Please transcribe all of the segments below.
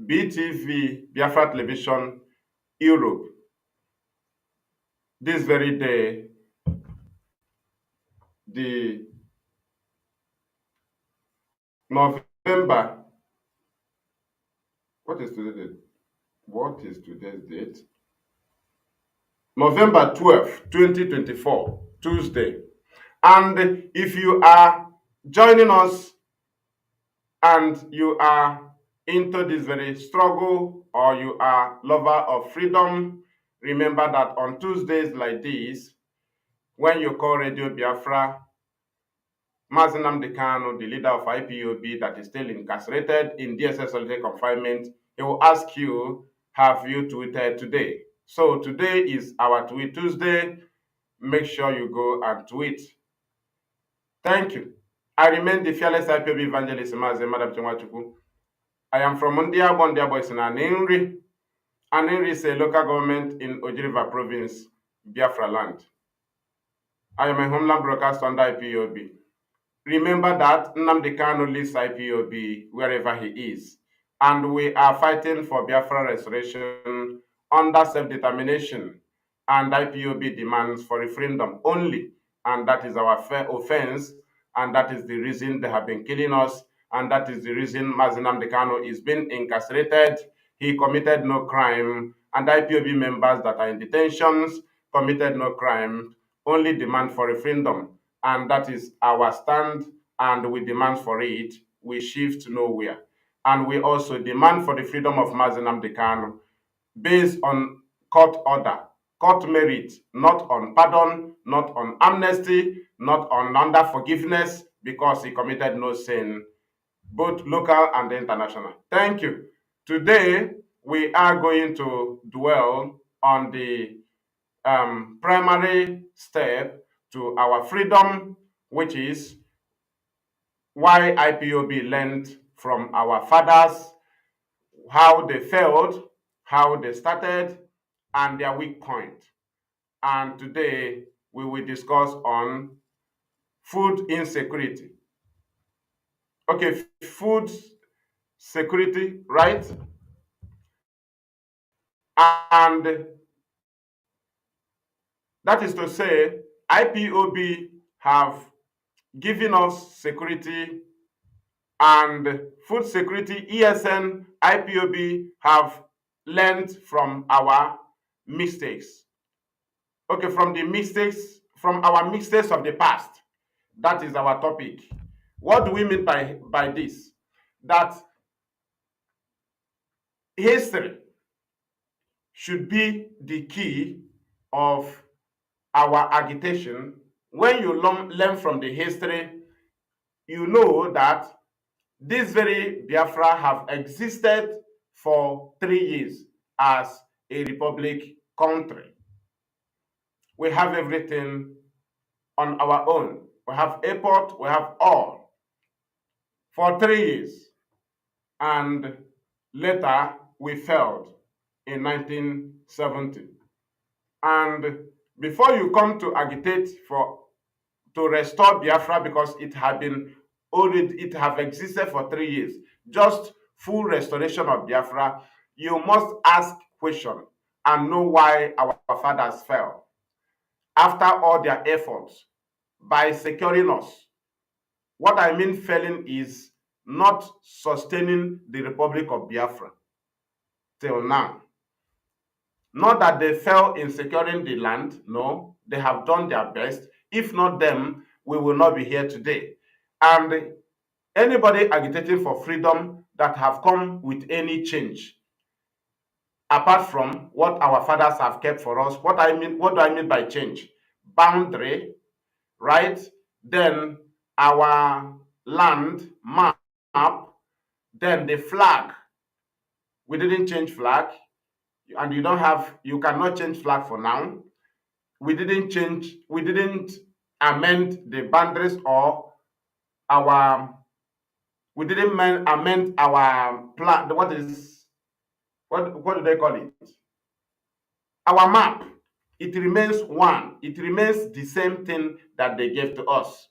BTV, Biafra Television, Europe, this very day, the November, what is today's date? What is today's date? November 12th, 2024, Tuesday. And if you are joining us and you are into this very struggle or you are lover of freedom, remember that on Tuesdays like this, when you call Radio Biafra, Mazi Kanu, the leader of IPOB that is still incarcerated in DSS solitary confinement, he will ask you, have you tweeted today? So today is our Tweet Tuesday. Make sure you go and tweet. Thank you. I remain the fearless IPOB evangelist, Mazi Maduabuchi. I am from Ndia Boys in Anenri. Anenri is a local government in Ojiriva province, Biafra land. I am a homeland broadcast under IPOB. Remember that Nnamdi Kanu leads IPOB wherever he is. And we are fighting for Biafra restoration under self-determination. And IPOB demands for referendum only. And that is our offense. And that is the reason they have been killing us. And that is the reason Mazi Nnamdi Kanu is being incarcerated. He committed no crime. And IPOB members that are in detentions committed no crime. Only demand for referendum. And that is our stand, and we demand for it. We shift nowhere. And we also demand for the freedom of Mazi Nnamdi Kanu based on court order, court merit, not on pardon, not on amnesty, not on under forgiveness, because he committed no sin, both local and international. Thank you. Today, we are going to dwell on the primary step to our freedom, which is why IPOB learned from our fathers, how they failed, how they started, and their weak point. And today we will discuss on food insecurity. Okay, food security, right? And that is to say, IPOB have given us security and food security. ESN, IPOB have learned from our mistakes. Okay, from our mistakes of the past. That is our topic. What do we mean by this? That history should be the key of our agitation. When you learn from the history, you know that this very Biafra have existed for 3 years as a republic country. We have everything on our own. We have airport, we have all for 3 years. And later we failed in 1970. And before you come to agitate to restore Biafra, because it have existed for 3 years, just full restoration of Biafra, you must ask question and know why our fathers fell after all their efforts by securing us. What I mean failing is not sustaining the Republic of Biafra till now. Not that they fell in securing the land, no, they have done their best. If not them, we will not be here today. And anybody agitating for freedom that have come with any change, apart from what our fathers have kept for us, what do I mean by change? Boundary, right? Then our land map, then the flag. We didn't change flag, and you cannot change flag for now. We didn't amend the boundaries or we didn't amend our plan. What do they call it? Our map. It remains one. It remains the same thing that they gave to us.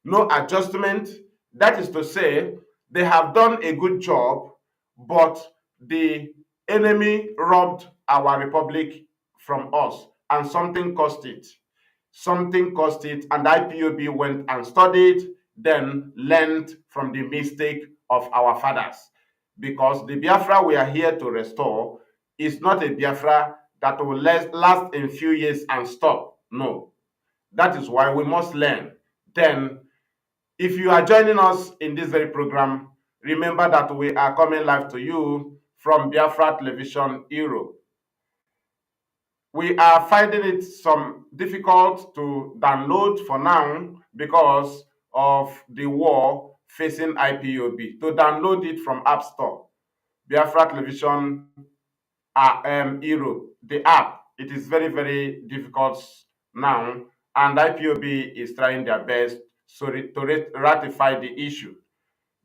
No adjustment. That is to say, they have done a good job, but the enemy robbed our republic from us, and something cost it. Something cost it, and IPOB went and studied, then learned from the mistake of our fathers. Because the Biafra we are here to restore is not a Biafra that will last in few years and stop. No. That is why we must learn. Then, if you are joining us in this very program, remember that we are coming live to you from Biafra Television Europe. We are finding it some difficult to download for now because of the war facing IPOB. To download it from App Store, Biafra Television Europe, the app, it is very, very difficult now, and IPOB is trying their best to ratify the issue.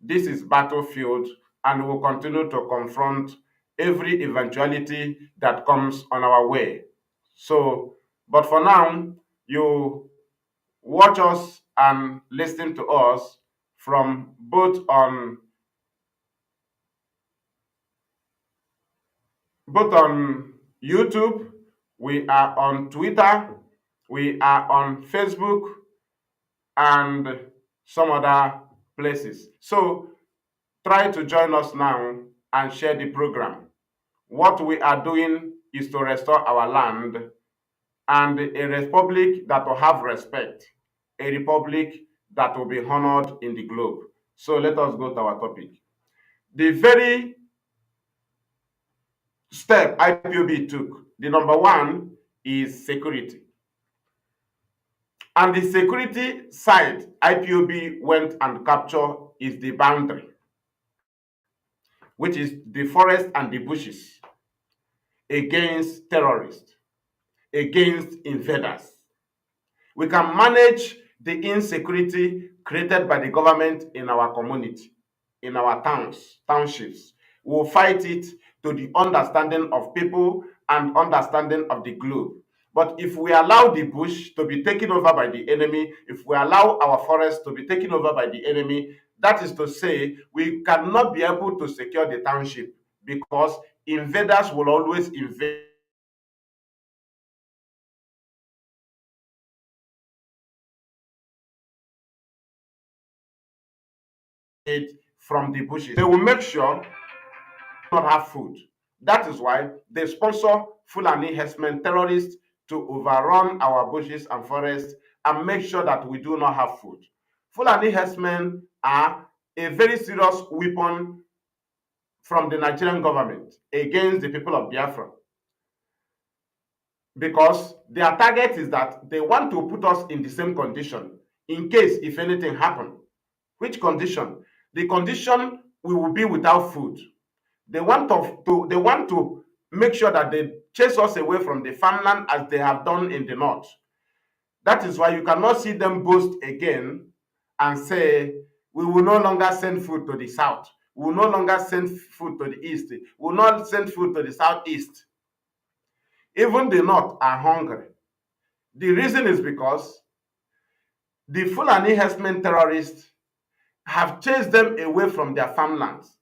This is battlefield, and we'll continue to confront every eventuality that comes on our way. So, but for now, you watch us and listen to us from both on YouTube, we are on Twitter, we are on Facebook, and some other places. So try to join us now and share the program. What we are doing is to restore our land and a republic that will have respect, a republic that will be honored in the globe. So let us go to our topic. The very step IPOB took, the number one is security. And the security side IPOB went and captured is the boundary, which is the forest and the bushes, against terrorists, against invaders. We can manage the insecurity created by the government in our community, in our towns, townships. We'll fight it to the understanding of people and understanding of the globe. But if we allow the bush to be taken over by the enemy, if we allow our forests to be taken over by the enemy, that is to say, we cannot be able to secure the township because invaders will always invade from the bushes. They will make sure not have food. That is why they sponsor Fulani herdsmen terrorists to overrun our bushes and forests and make sure that we do not have food. Fulani herdsmen are a very serious weapon from the Nigerian government against the people of Biafra, because their target is that they want to put us in the same condition in case if anything happen. Which condition? The condition we will be without food. They want to make sure that they chase us away from the farmland as they have done in the north. That is why you cannot see them boast again and say, we will no longer send food to the south. We will no longer send food to the east. We will not send food to the southeast. Even the north are hungry. The reason is because the Fulani herdsmen terrorists have chased them away from their farmlands.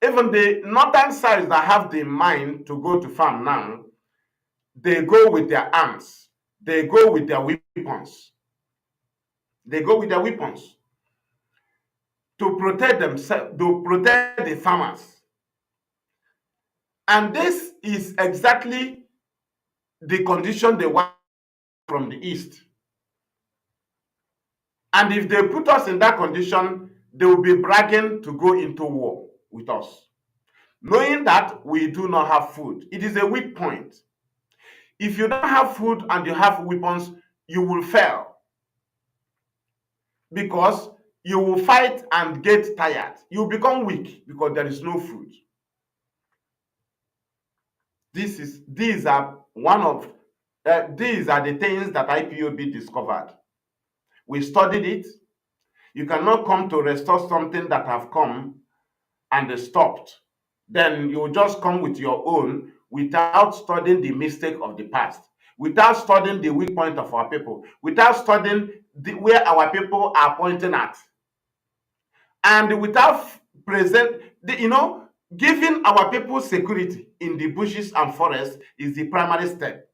Even the northern sides that have the mind to go to farm now, they go with their arms. They go with their weapons. They go with their weapons to protect themselves, to protect the farmers. And this is exactly the condition they want from the east. And if they put us in that condition, they will be bragging to go into war with us, knowing that we do not have food. It is a weak point. If you don't have food and you have weapons, you will fail, because you will fight and get tired. You become weak because there is no food. These are the things that IPOB discovered. We studied it. You cannot come to restore something that have come and stopped. Then you just come with your own without studying the mistake of the past, without studying the weak point of our people, without studying where our people are pointing at, and without Giving our people security in the bushes and forests is the primary step,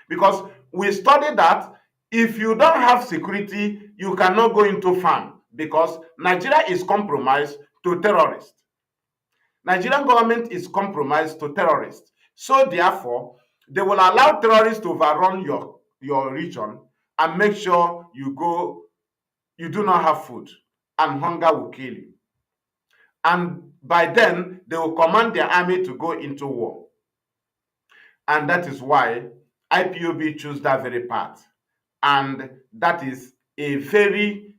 because we studied that if you don't have security, you cannot go into farm, because Nigeria is compromised to terrorists. Nigerian government is compromised to terrorists. So therefore, they will allow terrorists to overrun your region and make sure you do not have food, and hunger will kill you. And by then, they will command their army to go into war. And that is why IPOB chose that very path. And that is a very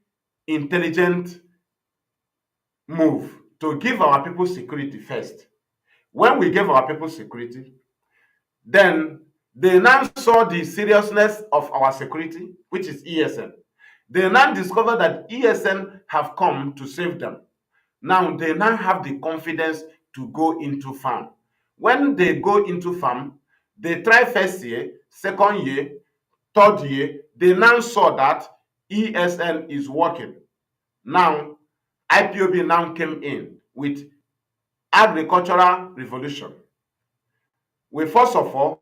intelligent move to give our people security first. When we gave our people security, then they now saw the seriousness of our security, which is ESN. They now discovered that ESN have come to save them. Now they now have the confidence to go into farm. When they go into farm, they try first year, second year, third year. They now saw that ESN is working. Now IPOB now came in with agricultural revolution. We first of all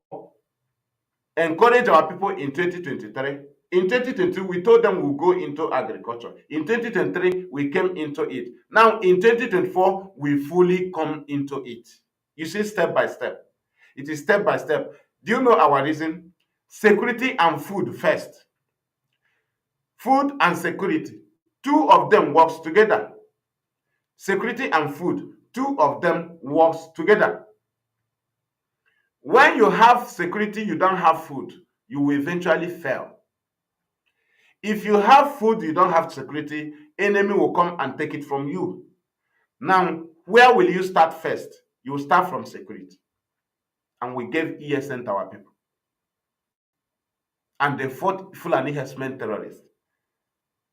encourage our people in 2023. In 2022, we told them we'll go into agriculture. In 2023, we came into it. Now, in 2024, we fully come into it. You see, step by step. It is step by step. Do you know our reason? Security and food first. Food and security. Two of them works together. Security and food. Two of them works together. When you have security, you don't have food, you will eventually fail. If you have food, you don't have security, enemy will come and take it from you. Now, where will you start first? You will start from security. And we gave ESN to our people. And they fought Fulani herdsmen terrorists.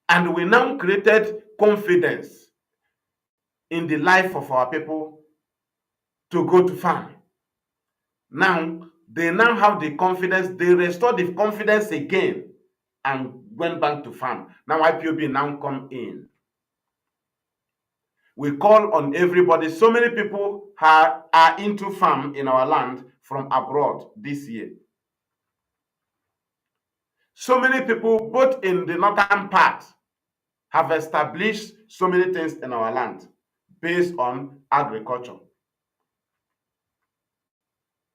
And we now created confidence in the life of our people to go to farm. Now, they now have the confidence, they restored the confidence again and went back to farm. Now IPOB now come in. We call on everybody. So many people are into farm in our land from abroad this year. So many people, both in the northern part, have established so many things in our land based on agriculture.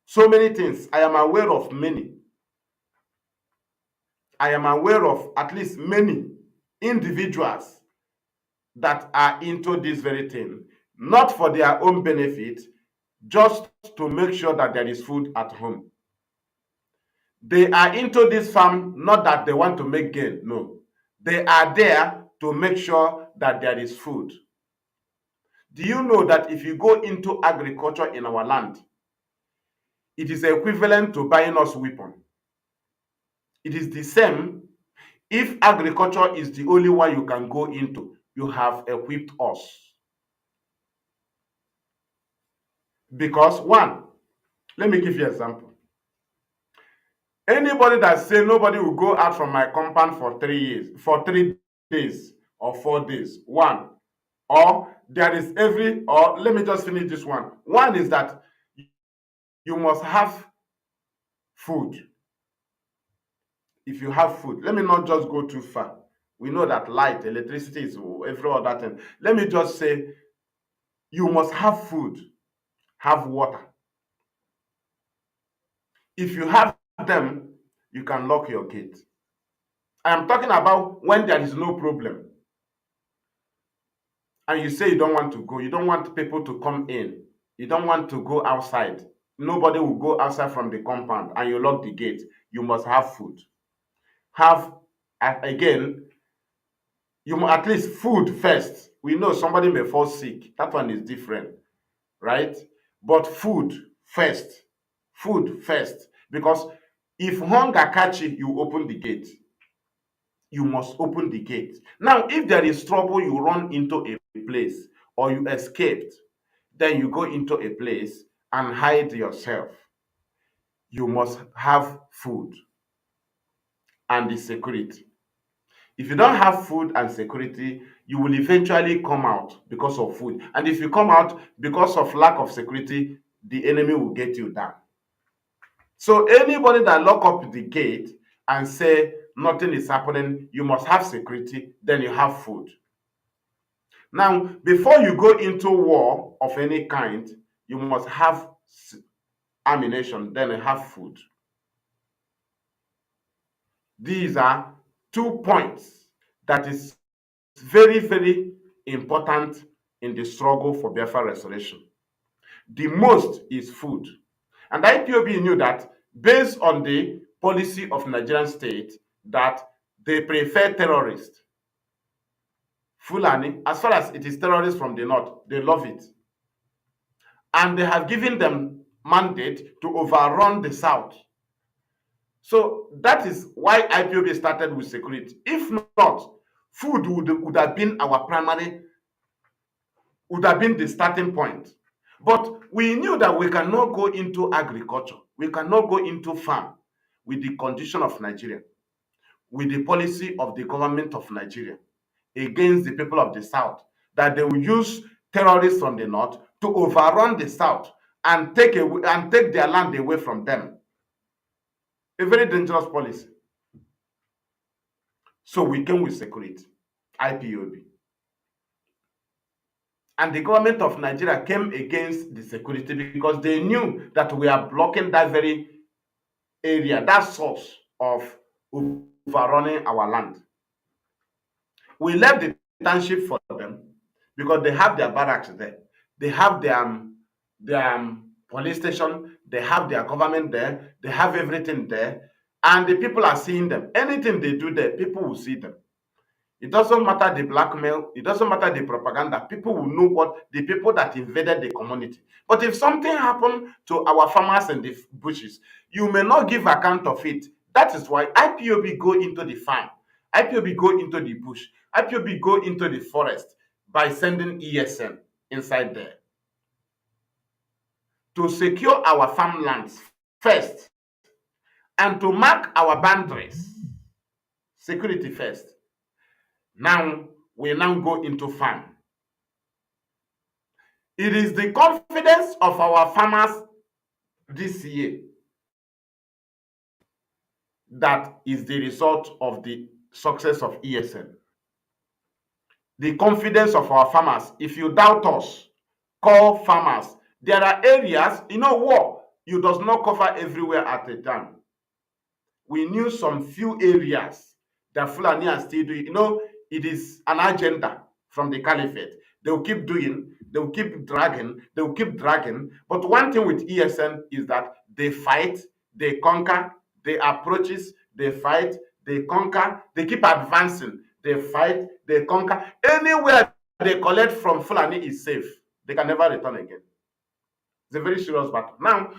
So many things. I am aware of many. I am aware of at least many individuals that are into this very thing, not for their own benefit, just to make sure that there is food at home. They are into this farm not that they want to make gain, no. They are there to make sure that there is food. Do you know that if you go into agriculture in our land, it is equivalent to buying us weapon? It is the same. If agriculture is the only one you can go into, you have equipped us. Because one, let me give you an example. Anybody that say nobody will go out from my compound for 3 years, for 3 days or 4 days, one, or there is or let me just finish this one. One is that you must have food. If you have food, let me not just go too far. We know that light, electricity is every other thing. Let me just say, you must have food, have water. If you have them, you can lock your gate. I am talking about when there is no problem. And you say you don't want to go, you don't want people to come in, you don't want to go outside. Nobody will go outside from the compound and you lock the gate. You must have food. Have, again, you must at least food first. We know somebody may fall sick. That one is different, right? But food first. Food first. Because if hunger catch you, you open the gate. You must open the gate. Now, if there is trouble, you run into a place or you escaped, then you go into a place and hide yourself. You must have food and the security. If you don't have food and security, you will eventually come out because of food. And if you come out because of lack of security, the enemy will get you down. So anybody that lock up the gate and say nothing is happening, you must have security, then you have food. Now, before you go into war of any kind, you must have ammunition, then you have food. These are 2 points that is very, very important in the struggle for Biafra restoration. The most is food. And IPOB knew that based on the policy of Nigerian state that they prefer terrorists. Fulani, as far as it is terrorists from the north, they love it. And they have given them mandate to overrun the south. So that is why IPOB started with security. If not, food would have been our primary, would have been the starting point. But we knew that we cannot go into agriculture. We cannot go into farm with the condition of Nigeria, with the policy of the government of Nigeria against the people of the south, that they will use terrorists from the north to overrun the south and take their land away from them. A very dangerous policy. So we came with security, IPOB. And the government of Nigeria came against the security because they knew that we are blocking that very area, that source of overrunning our land. We left the township for them because they have their barracks there. They have their police station. They have their government there. They have everything there. And the people are seeing them. Anything they do there, people will see them. It doesn't matter the blackmail. It doesn't matter the propaganda. People will know what the people that invaded the community. But if something happened to our farmers in the bushes, you may not give account of it. That is why IPOB go into the farm. IPOB go into the bush. IPOB go into the forest by sending ESN inside there to secure our farmlands first and to mark our boundaries. Security first. Now, we now go into farm. It is the confidence of our farmers this year that is the result of the success of ESN. The confidence of our farmers. If you doubt us, call farmers. There are areas, war, you does not cover everywhere at a time. We knew some few areas that Fulani are still doing. It is an agenda from the caliphate. They will keep doing, they will keep dragging, they will keep dragging. But one thing with ESN is that they fight, they conquer, they approaches, they fight, they conquer, they keep advancing, they fight, they conquer. Anywhere they collect from Fulani is safe. They can never return again. It's a very serious battle. Now,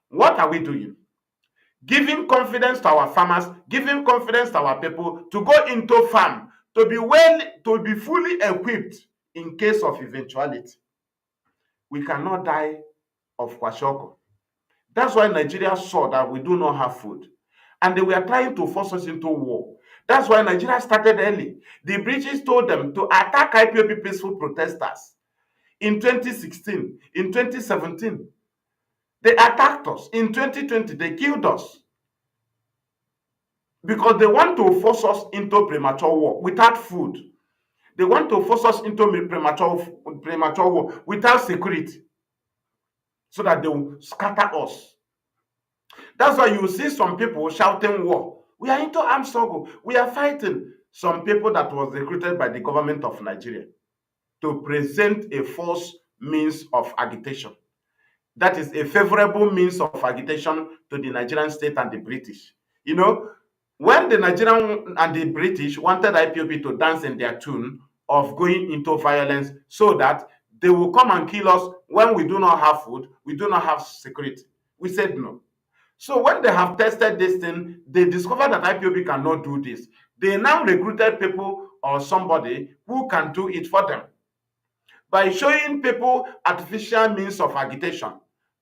what are we doing? Giving confidence to our farmers, giving confidence to our people to go into farm, to be fully equipped in case of eventuality. We cannot die of kwashiorkor. That's why Nigeria saw that we do not have food. And they were trying to force us into war. That's why Nigeria started early. The British told them to attack IPOB peaceful protesters in 2016, in 2017. They attacked us. In 2020, they killed us. Because they want to force us into premature war without food. They want to force us into premature war without security. So that they will scatter us. That's why you see some people shouting war. We are into armed struggle. We are fighting. Some people that was recruited by the government of Nigeria to present a false means of agitation. That is a favorable means of agitation to the Nigerian state and the British. When the Nigerian and the British wanted IPOB to dance in their tune of going into violence so that they will come and kill us when we do not have food, we do not have security. We said no. So when they have tested this thing, they discovered that IPOB cannot do this. They now recruited people or somebody who can do it for them by showing people artificial means of agitation,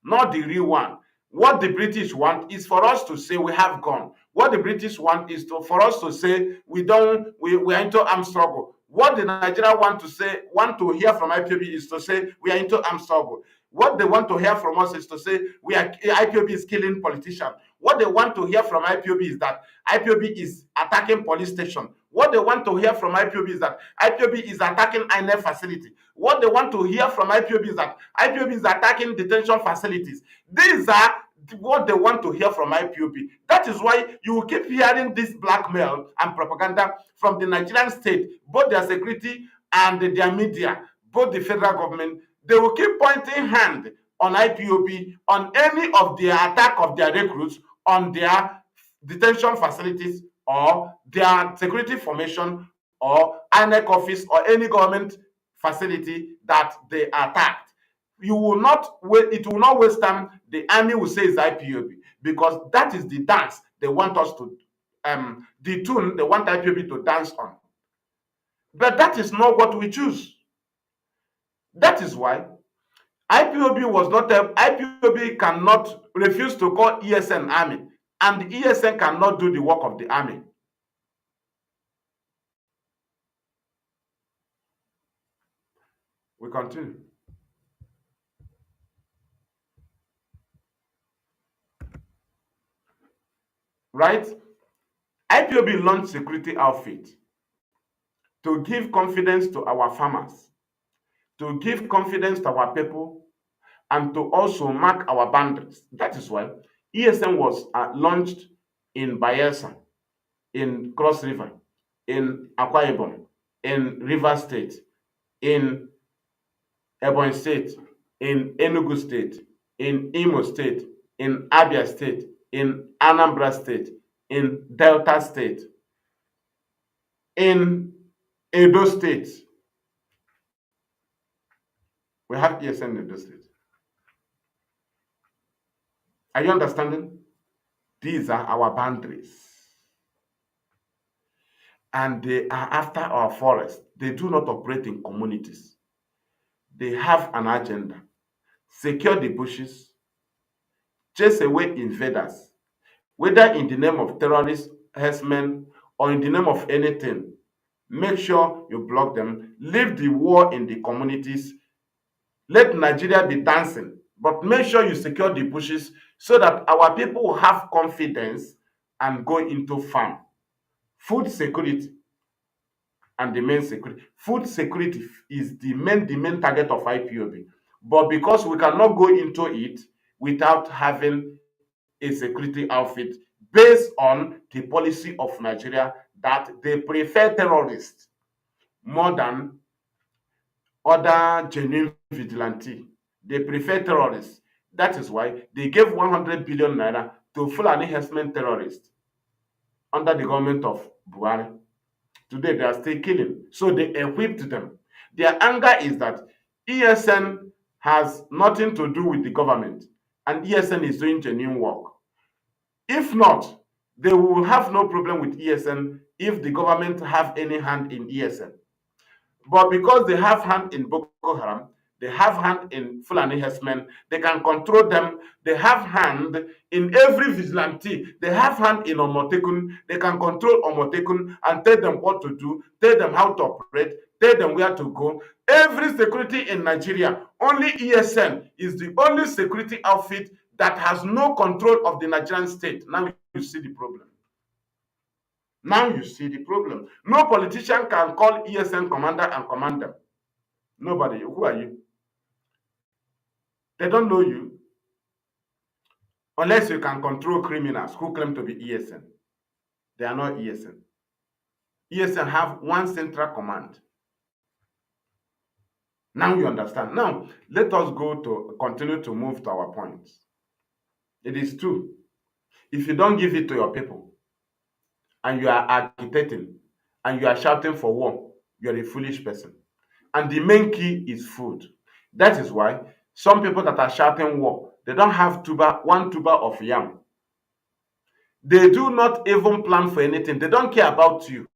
not the real one. What the British want is for us to say we have gone. What the British want is for us to say we are into armed struggle. What the Nigeria want to hear from IPOB is to say we are into armed struggle. What they want to hear from us is to say IPOB is killing politicians. What they want to hear from IPOB is that IPOB is attacking police station. What they want to hear from IPOB is that IPOB is attacking INEC facility. What they want to hear from IPOB is that IPOB is attacking detention facilities. These are what they want to hear from IPOB. That is why you will keep hearing this blackmail and propaganda from the Nigerian state, both their security and their media, both the federal government. They will keep pointing hand on IPOB, on any of their attack of their recruits, on their detention facilities, or their security formation, or INEC office, or any government facility that they attacked. You will not wait, it will not waste time. The army will say it's IPOB, because that is the dance they want us to the tune they want IPOB to dance on. But that is not what we choose. That is why IPOB cannot refuse to call ESN army, and ESN cannot do the work of the army. We continue. Right? IPOB launched security outfit to give confidence to our farmers, to give confidence to our people, and to also mark our boundaries. That is why ESN was launched in Bayelsa, in Cross River, in Akwa Ibom, in River State, in Ebonyi State, in Enugu State, in Imo State, in Abia State, in Anambra State, in Delta State, in Edo State. We have ESN in Edo State. Are you understanding? These are our boundaries. And they are after our forest. They do not operate in communities. They have an agenda. Secure the bushes, chase away invaders, whether in the name of terrorists, herdsmen, or in the name of anything. Make sure you block them. Leave the war in the communities. Let Nigeria be dancing, but make sure you secure the bushes so that our people will have confidence and go into farm. Food security and the main security. Food security is the main target of IPOB. But because we cannot go into it without having a security outfit based on the policy of Nigeria that they prefer terrorists more than other genuine vigilante. They prefer terrorists. That is why they gave 100 billion naira to Fulani herdsmen terrorists under the government of Buhari. Today they are still killing. So they equipped them. Their anger is that ESN has nothing to do with the government, and ESN is doing genuine work. If not, they will have no problem with ESN if the government have any hand in ESN. But because they have hand in Boko Haram, they have hand in Fulani herdsmen, they can control them. They have hand in every vigilante. They have hand in Omotekun. They can control Omotekun and tell them what to do, tell them how to operate, tell them where to go. Every security in Nigeria, only ESN is the only security outfit that has no control of the Nigerian state. Now you see the problem. Now you see the problem. No politician can call ESN commander and command them. Nobody. Who are you? They don't know you. Unless you can control criminals who claim to be ESN. They are not ESN. ESN have one central command. Now you understand. Now, let us go to continue to move to our points. It is true. If you don't give it to your people, and you are agitating, and you are shouting for war, you are a foolish person. And the main key is food. That is why some people that are shouting war, they don't have one tuber of yam. They do not even plan for anything. They don't care about you.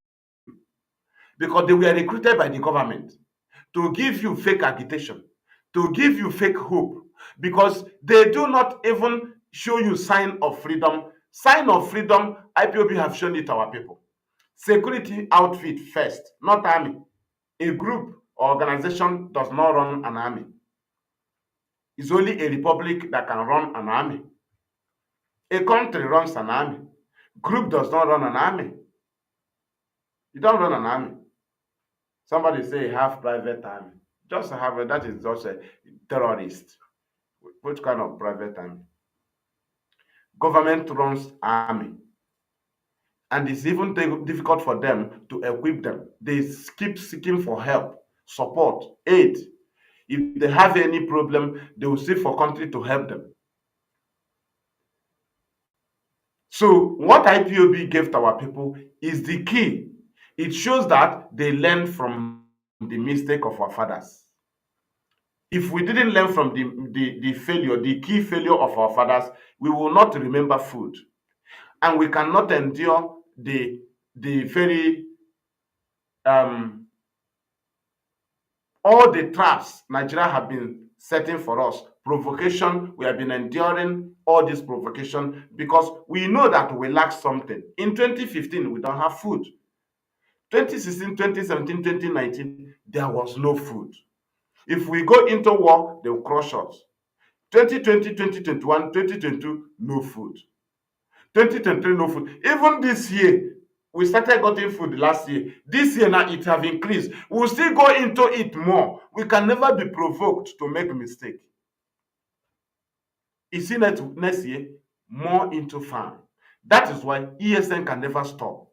Because they were recruited by the government to give you fake agitation, to give you fake hope. Because they do not even show you sign of freedom. Sign of freedom, IPOB have shown it to our people. Security outfit first, not army. A group or organization does not run an army. It's only a republic that can run an army. A country runs an army. Group does not run an army. You don't run an army. Somebody say have private army. Just have that is just a terrorist. Which kind of private army? Government runs army, and it's even difficult for them to equip them. They keep seeking for help, support, aid. If they have any problem, they will seek for country to help them. So what IPOB gave to our people is the key. It shows that they learned from the mistake of our fathers. If we didn't learn from the failure, the key failure of our fathers, we will not remember food. And we cannot endure the very all the traps Nigeria have been setting for us, provocation, we have been enduring all this provocation because we know that we lack something. In 2015, we don't have food. 2016, 2017, 2019, there was no food. If we go into war, they will crush us. 2020, 2021, 2022, no food. 2023, no food. Even this year, we started getting food last year. This year now it have increased. We'll still go into it more. We can never be provoked to make mistake. You see next year, more into farm. That is why ESN can never stop.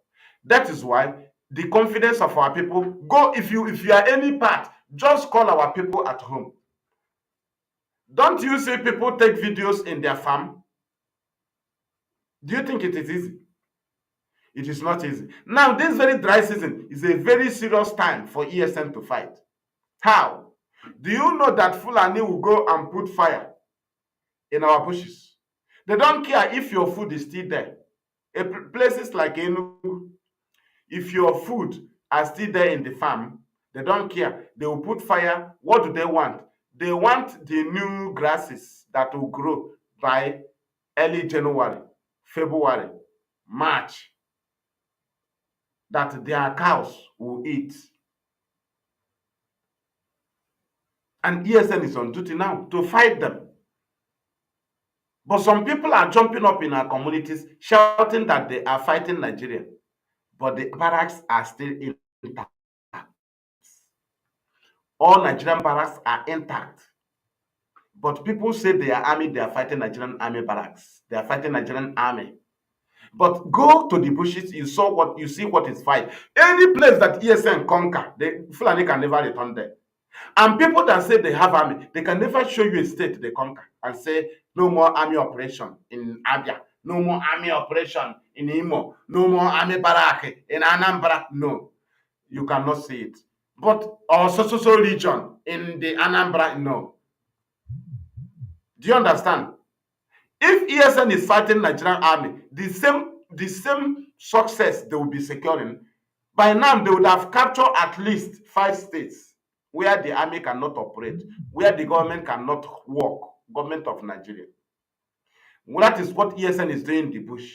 That is why the confidence of our people go. If you are any part, just call our people at home. Don't you see people take videos in their farm? Do you think it is easy? It is not easy. Now, this very dry season is a very serious time for ESN to fight. How? Do you know that Fulani will go and put fire in our bushes? They don't care if your food is still there. Places like Enugu, if your food are still there in the farm, they don't care. They will put fire. What do they want? They want the new grasses that will grow by early January, February, March, that their cows will eat. And ESN is on duty now to fight them. But some people are jumping up in our communities shouting that they are fighting Nigeria. But the barracks are still intact. All Nigerian barracks are intact. But people say they are army, they are fighting Nigerian army barracks. They are fighting Nigerian army. But go to the bushes, you see what is fight. Any place that ESN conquer, the Fulani can never return there. And people that say they have army, they can never show you a state they conquer and say no more army operation in Abia, no more army operation in Imo, no more army barrack in Anambra. No, you cannot see it. But or so region in the Anambra, no. Do you understand? If ESN is fighting Nigerian army, the same success they will be securing, by now they would have captured at least 5 states where the army cannot operate, where the government cannot work, government of Nigeria. Well, that is what ESN is doing in the bush.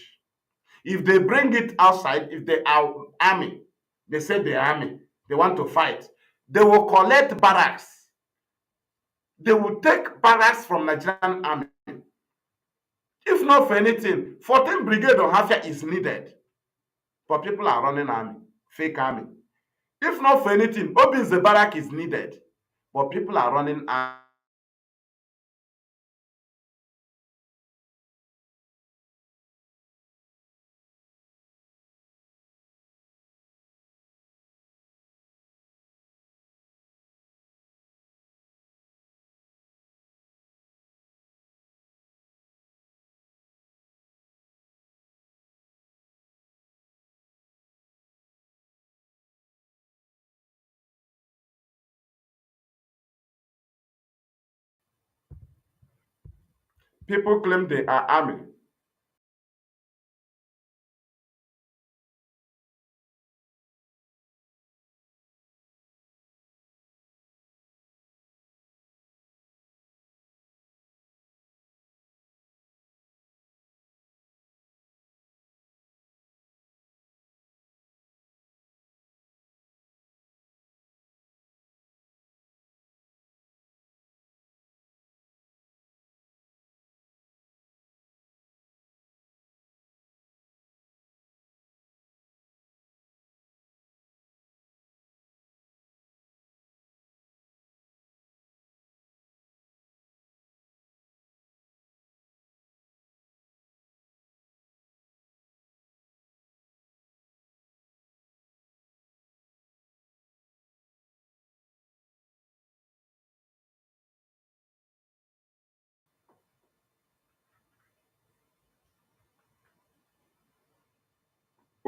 If they bring it outside, if they are army, they say the army, they want to fight, they will collect barracks. They will take barracks from Nigerian army. If not for anything, 14 Brigade of Hafia is needed. But people are running army, fake army. If not for anything, Obinze barrack is needed. But people are running army. People claim they are army.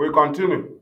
We continue.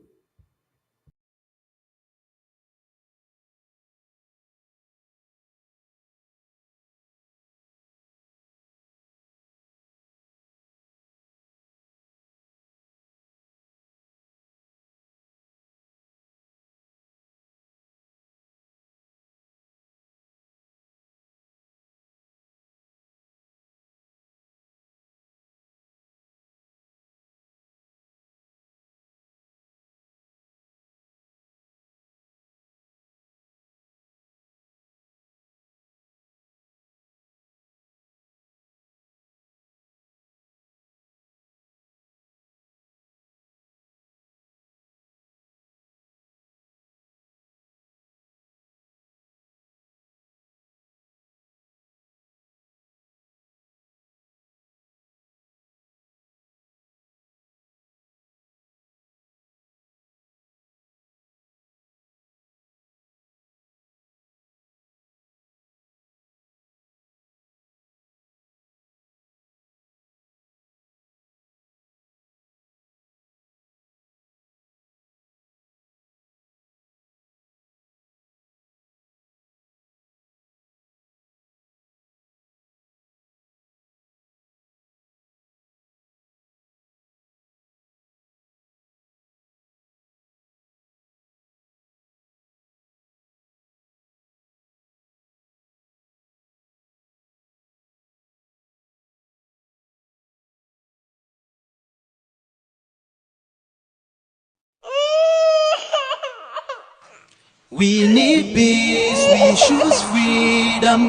We need peace, we choose freedom.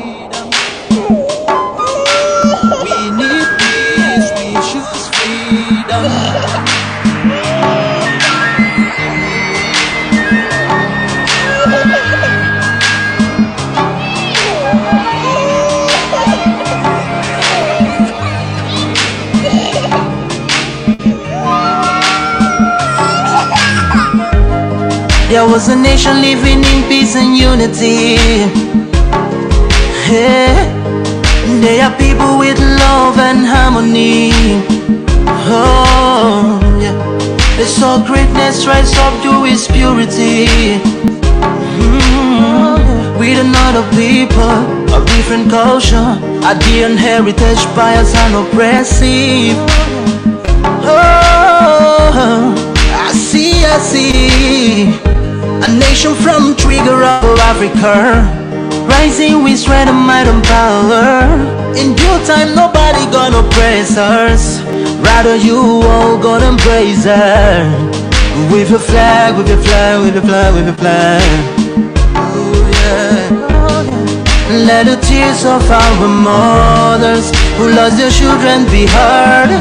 We need peace, we choose freedom. There was a nation living in peace and unity. Hey, they are people with love and harmony. Oh, yeah. They saw greatness rise up to its purity. With another people of different culture, a different heritage, bias and oppressive. Oh, I see. A nation from trigger of Africa, rising with strength and might and power. In due time, nobody gonna oppress us. Rather, you all gonna embrace her. With your flag, with your flag, with your flag, with your flag. Oh yeah. Let the tears of our mothers who lost their children be heard.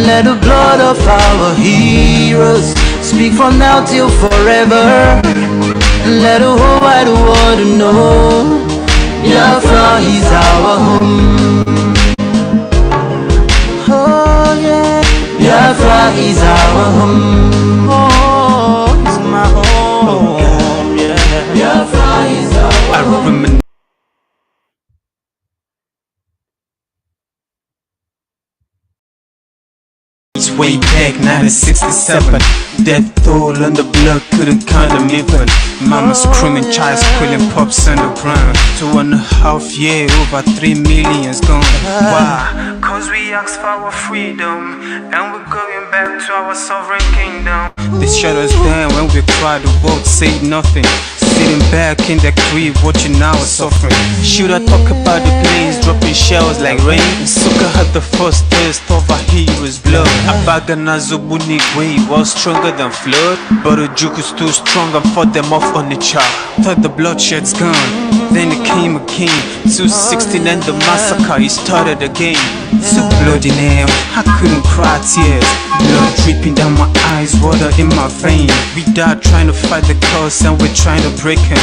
Let the blood of our heroes speak from now till forever. Let the whole wide world know Biafra is our home. Oh yeah, Biafra is our home. Oh, it's my home. Yeah, Biafra is our home. Way back 1967, death toll on the blood couldn't count them even. Mama screaming, child squealing, pops on the ground. 2.5 years, over 3 million's gone. Why? Cause we asked for our freedom, and we're going back to our sovereign kingdom. They shut us down when we cried, the world said nothing. Sitting back in the crib, watching our suffering. Should I talk about the planes dropping shells like rain? Suka had the first taste of a hero's blood. Abagana Zubuni wave was stronger than flood, but the juke is too strong and fought them off on the chart. Thought the bloodshed's gone, then it came again. 216 and the massacre, it started again. So bloody now, I couldn't cry tears. Blood dripping down my eyes, water in my vein. We died trying to fight the cause and we're trying to break him.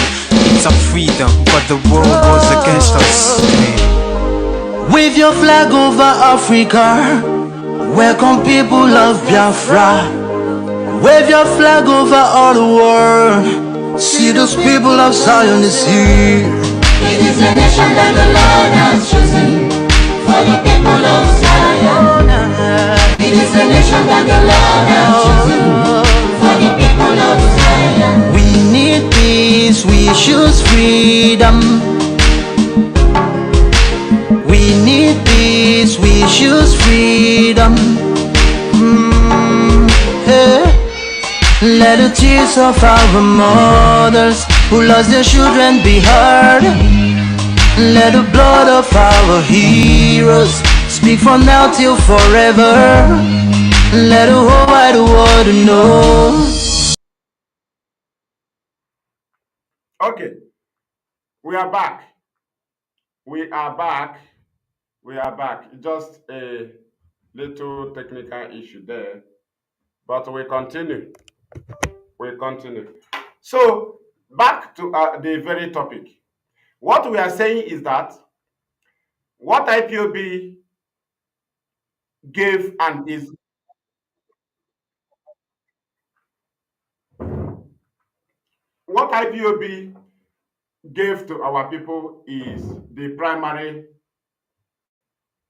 It's our freedom, but the world was against us. Wave your flag over Africa. Welcome people of Biafra. Wave your flag over all the world. See those people of Zion is here. It is a nation that the Lord has chosen for the people of Zion. is the nation that the Lord has chosen for the people of Zion. We need peace, we choose freedom. We need peace, we choose freedom. Hey. Let the tears of our mothers who lost their children be heard. Let the blood of our heroes speak from now till forever. Let the whole wide world know. Okay, we are back. We are back. We are back. Just a little technical issue there, but we continue. We continue. So, back to the very topic. What we are saying is that what IPOB gave and is what IPOB gave to our people is the primary,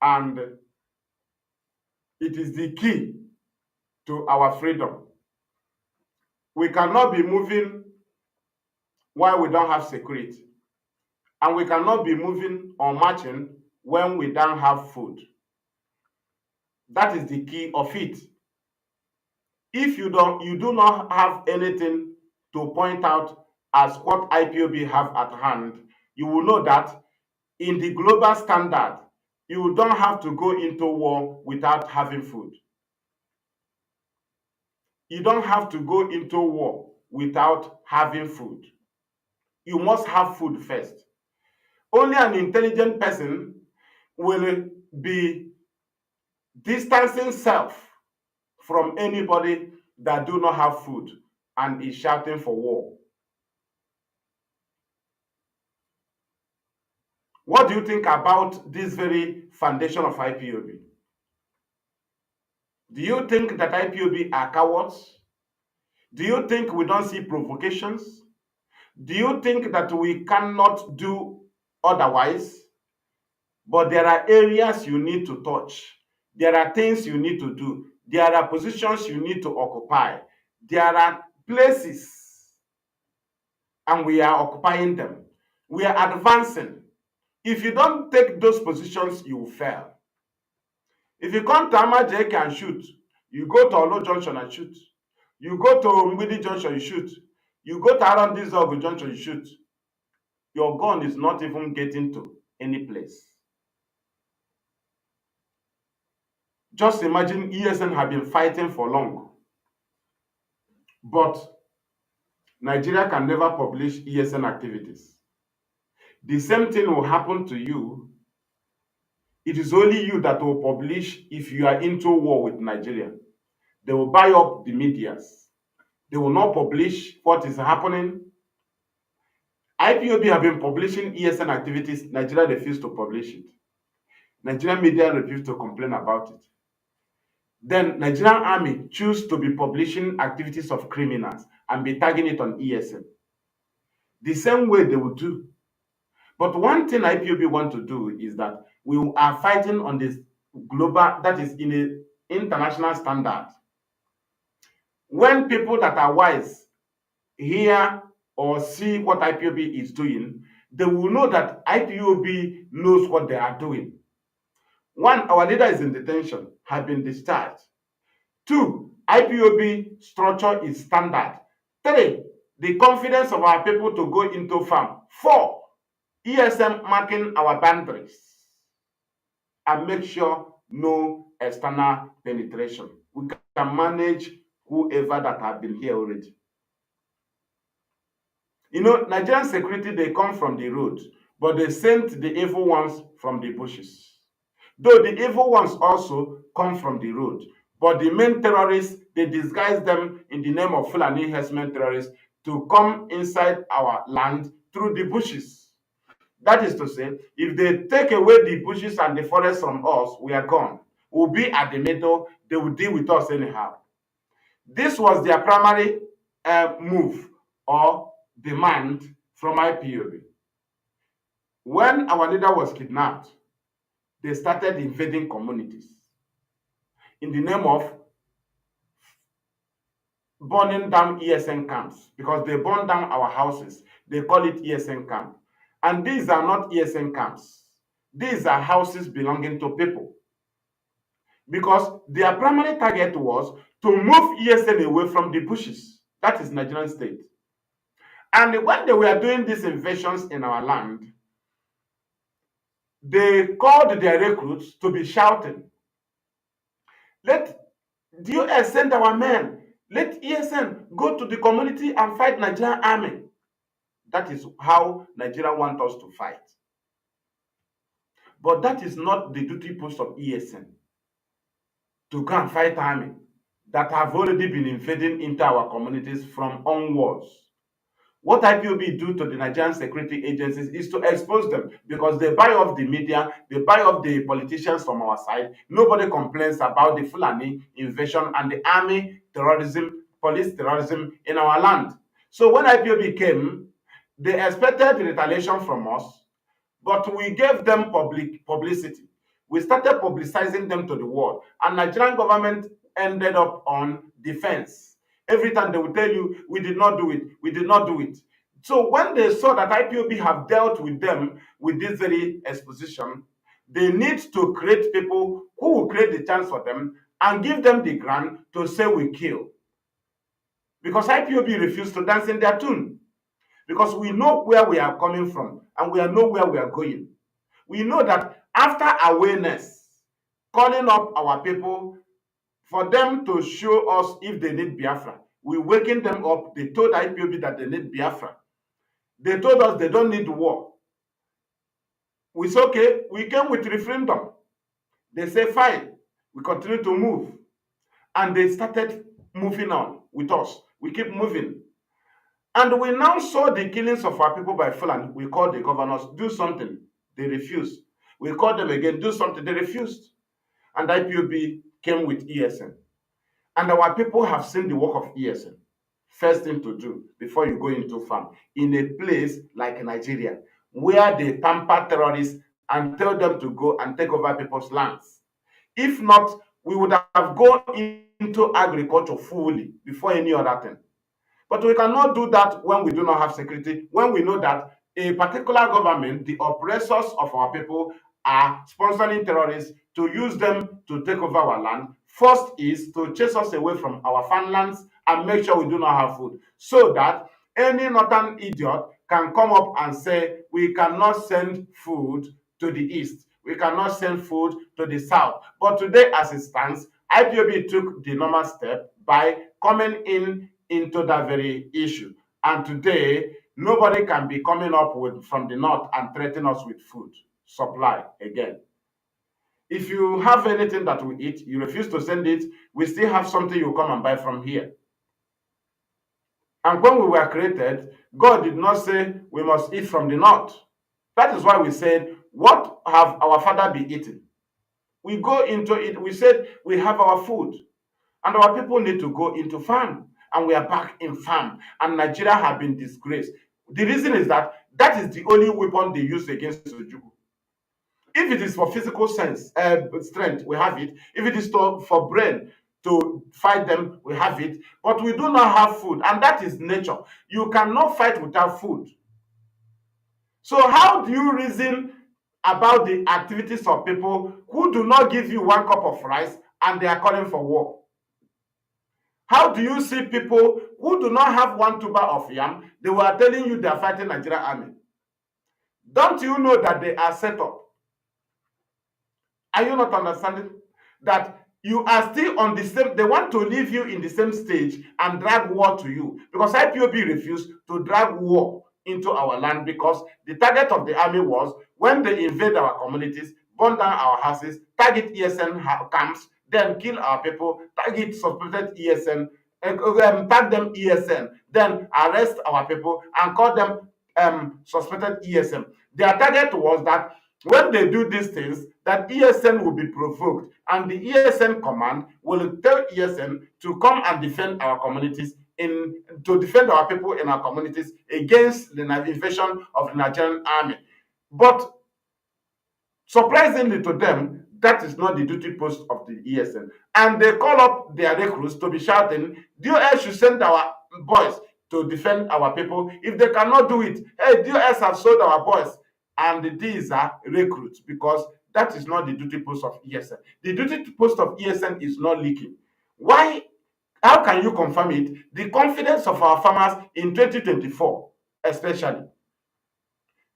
and it is the key to our freedom. We cannot be moving while we don't have security, and we cannot be moving or marching when we don't have food. That is the key of it. If you do not have anything to point out as what IPOB have at hand, you will know that in the global standard, you don't have to go into war without having food. You don't have to go into war without having food. You must have food first. Only an intelligent person will be distancing self from anybody that do not have food and is shouting for war. What do you think about this very foundation of IPOB? Do you think that IPOB are cowards? Do you think we don't see provocations? Do you think that we cannot do otherwise? But there are areas you need to touch. There are things you need to do. There are positions you need to occupy. There are places, and we are occupying them. We are advancing. If you don't take those positions, you will fail. If you come to Amajeke and shoot, you go to Olo Junction and shoot. You go to Mbidi Junction, you shoot. You go to Arondizog Junction, you shoot. Your gun is not even getting to any place. Just imagine ESN have been fighting for long. But Nigeria can never publish ESN activities. The same thing will happen to you. It is only you that will publish if you are into war with Nigeria. They will buy up the medias. They will not publish what is happening. IPOB have been publishing ESN activities. Nigeria refused to publish it. Nigerian media refused to complain about it. Then Nigerian army choose to be publishing activities of criminals and be tagging it on ESN. The same way they will do. But one thing IPOB want to do is that we are fighting on this global, that is in an international standard. When people that are wise hear or see what IPOB is doing, they will know that IPOB knows what they are doing. One, our leader is in detention, have been discharged. Two, IPOB structure is standard. Three, the confidence of our people to go into farm. Four, ESM marking our boundaries and make sure no external penetration. We can manage whoever that have been here already. You know, Nigerian security, they come from the road, but they sent the evil ones from the bushes. Though the evil ones also come from the road, but the main terrorists, they disguise them in the name of Fulani herdsmen terrorists to come inside our land through the bushes. That is to say, if they take away the bushes and the forest from us, we are gone. We'll be at the middle, they will deal with us anyhow. This was their primary move or demand from IPOB. When our leader was kidnapped, they started invading communities. in the name of burning down ESN camps, because they burn down our houses. They call it ESN camp. And these are not ESN camps. These are houses belonging to people. Because their primary target was to move ESN away from the bushes. That is Nigerian state. And when they were doing these invasions in our land, they called their recruits to be shouting, let DOS send our men. Let ESN go to the community and fight Nigerian army. That is how Nigeria wants us to fight. But that is not the duty post of ESN, to go and fight army that have already been invading into our communities from onwards. What IPOB do to the Nigerian security agencies is to expose them, because they buy off the media, they buy off the politicians from our side. Nobody complains about the Fulani invasion and the army terrorism, police terrorism in our land. So when IPOB came, they expected retaliation from us, but we gave them publicity. We started publicizing them to the world, and Nigerian government ended up on defense. Every time they will tell you, we did not do it, we did not do it. So when they saw that IPOB have dealt with them with this very exposition, they need to create people who will create the chance for them and give them the grant to say we kill. Because IPOB refused to dance in their tune. Because we know where we are coming from and we know where we are going. We know that after awareness, calling up our people for them to show us if they need Biafra, we waking them up. They told IPOB that they need Biafra. They told us they don't need war. We said, okay, we came with referendum. They say, fine. We continue to move. And they started moving on with us. We keep moving. And we now saw the killings of our people by Fulani. We called the governors, do something. They refused. We called them again, do something. They refused. And IPOB came with ESN. And our people have seen the work of ESN. First thing to do before you go into farm, in a place like Nigeria, where they pamper terrorists and tell them to go and take over people's lands. If not, we would have gone into agriculture fully before any other thing. But we cannot do that when we do not have security, when we know that a particular government, the oppressors of our people, are sponsoring terrorists to use them to take over our land. First is to chase us away from our farmlands and make sure we do not have food, so that any northern idiot can come up and say, we cannot send food to the east, we cannot send food to the south. But today, as it stands, IPOB took the normal step by coming into that very issue. And today, nobody can be coming up with from the north and threaten us with food supply again. If you have anything that we eat, you refuse to send it, we still have something you come and buy from here. And when we were created, God did not say we must eat from the north. That is why we said, what have our father been eating? We go into it, we said we have our food. And our people need to go into farm. And we are back in farm. And Nigeria have been disgraced. The reason is that that is the only weapon they use against Ojukwu. If it is for physical strength, we have it. If it is for brain to fight them, we have it. But we do not have food, and that is nature. You cannot fight without food. So how do you reason about the activities of people who do not give you one cup of rice and they are calling for war? How do you see people who do not have one tuber of yam, they were telling you they are fighting Nigerian army? Don't you know that they are set up? Are you not understanding that you are still on the same? They want to leave you in the same stage and drag war to you, because IPOB refused to drag war into our land, because the target of the army was, when they invade our communities, burn down our houses, target ESN camps, then kill our people, target suspected ESN, tag them ESN, then arrest our people and call them suspected ESN. Their target was that when they do these things, that ESN will be provoked, and the ESN command will tell ESN to come and defend our communities, to defend our people in our communities against the invasion of the Nigerian army. But surprisingly to them, That is not the duty post of the ESN. And they call up their recruits to be shouting, DOS should send our boys to defend our people. If they cannot do it, hey, DOS have sold our boys. And these are recruits, because that is not the duty post of ESN. The duty post of ESN is not leaking. Why? How can you confirm it? The confidence of our farmers in 2024, especially.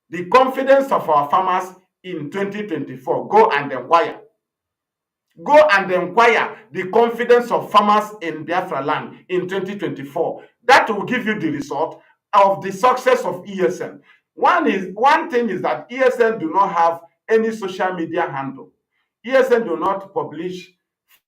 The confidence of our farmers in 2024, go and inquire. Go and inquire the confidence of farmers in Biafra land in 2024. That will give you the result of the success of ESN. One thing is that ESN do not have any social media handle. ESN do not publish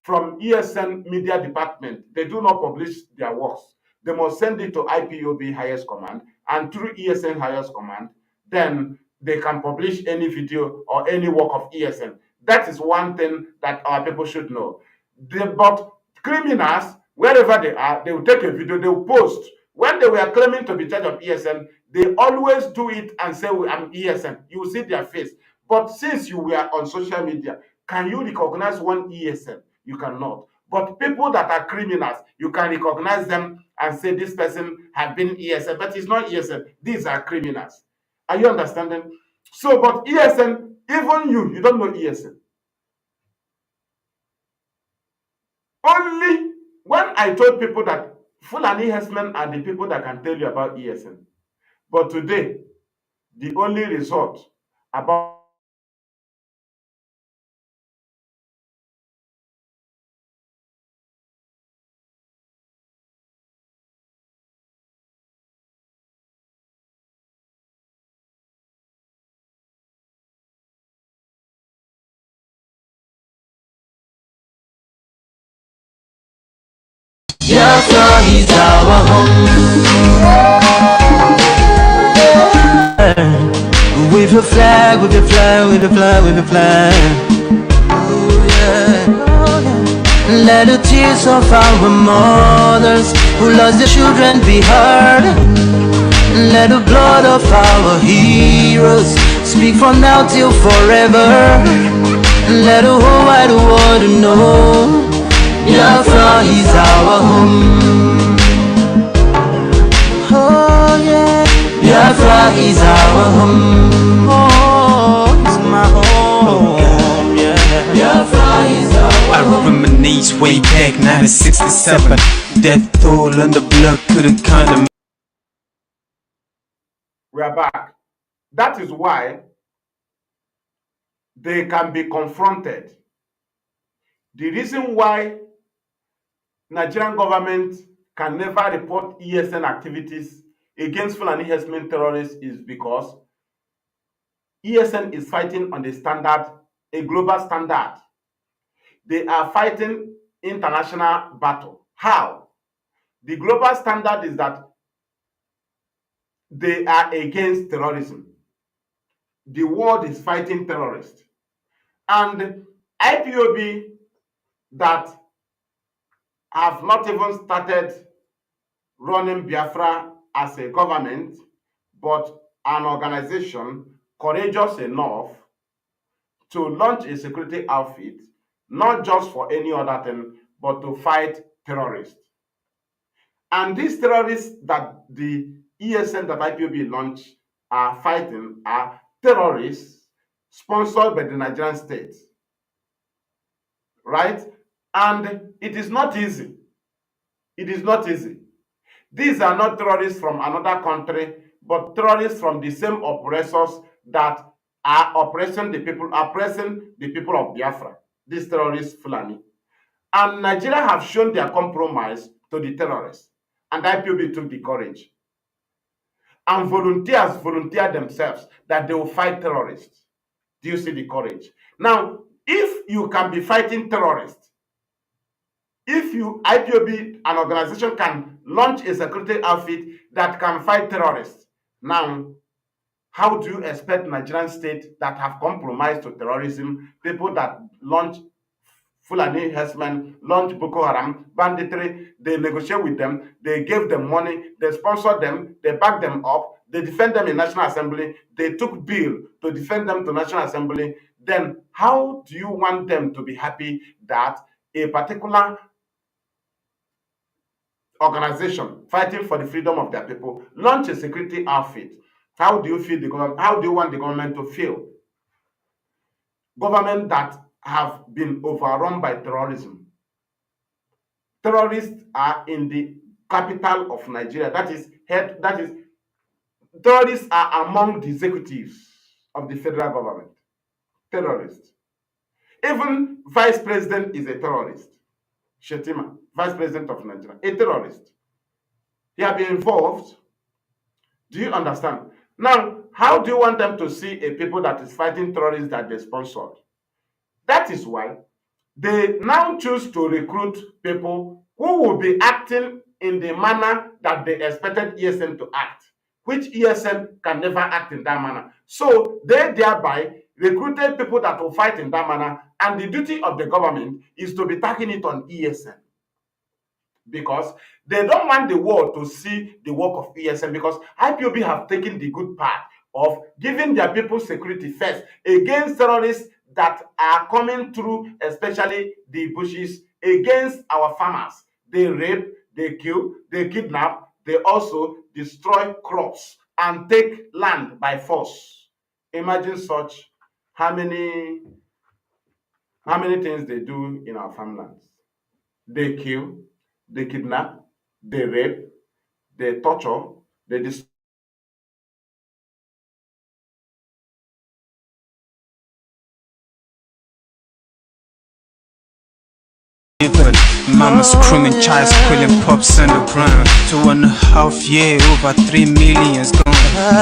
from ESN media department. They do not publish their works. They must send it to IPOB highest command, and through ESN highest command, then they can publish any video or any work of ESN. That is one thing that our people should know. But criminals, wherever they are, they will take a video, they will post. When they were claiming to be charge of ESN, they always do it and say, I'm ESN. You will see their face. But since you were on social media, can you recognize one ESN? You cannot. But people that are criminals, you can recognize them and say this person has been ESN, but it's not ESN. These are criminals. Are you understanding? So, but ESN, even you don't know ESN. Only when I told people that Fulani herdsmen are the people that can tell you about ESN. But today, the only result about Biafra is our home. Wave your flag, wave your flag, wave your flag, wave your flag. Oh yeah. Let the tears of our mothers who lost their children be heard. Let the blood of our heroes speak from now till forever. Let the whole wide world know Biafra is our home. Oh yeah. Biafra is our home. Oh, it's my home. Yeah. Biafra is our home. I reminisce way back 1967. Death toll and the blood couldn't kind of. we are back. That is why they can be confronted. The reason why Nigerian government can never report ESN activities against Fulani herdsmen terrorists is because ESN is fighting on the standard, a global standard. They are fighting international battle. How? The global standard is that they are against terrorism. The world is fighting terrorists. And IPOB that have not even started running Biafra as a government, but an organization courageous enough to launch a security outfit, not just for any other thing, but to fight terrorists. And these terrorists that the ESN that IPOB launched are fighting are terrorists sponsored by the Nigerian state. Right? And it is not easy. It is not easy. These are not terrorists from another country, but terrorists from the same oppressors that are oppressing the people of Biafra, these terrorists Fulani. And Nigeria have shown their compromise to the terrorists, and IPOB took the courage. And volunteers volunteer themselves that they will fight terrorists. Do you see the courage? Now, if you can be fighting terrorists, if you, IPOB, an organization, can launch a security outfit that can fight terrorists, now, how do you expect Nigerian state that have compromised to terrorism, people that launch Fulani herdsmen, launch Boko Haram, banditry, they negotiate with them, they gave them money, they sponsor them, they back them up, they defend them in National Assembly, they took bill to defend them to National Assembly, then how do you want them to be happy that a particular organization fighting for the freedom of their people launch a security outfit? How do you feel the government? How do you want the government to feel? Government that have been overrun by terrorism. Terrorists are in the capital of Nigeria. That is head. That is terrorists are among the executives of the federal government. Terrorists. Even vice president is a terrorist. Shetima, vice president of Nigeria, a terrorist. He have been involved. Do you understand? Now, how do you want them to see a people that is fighting terrorists that they sponsored? That is why they now choose to recruit people who will be acting in the manner that they expected ESN to act, which ESN can never act in that manner. So they thereby recruited people that will fight in that manner, and the duty of the government is to be taking it on ESN, because they don't want the world to see the work of ESN, because IPOB have taken the good part of giving their people security first against terrorists that are coming through, especially the bushes, against our farmers. They rape, they kill, they kidnap, they also destroy crops and take land by force. Imagine such, how many things they do in our farmlands. They kill, they kidnap, they rape, they torture, they destroy. Mama screaming, child squealing, pops on the ground. 2.5 years, over 3 million's gone.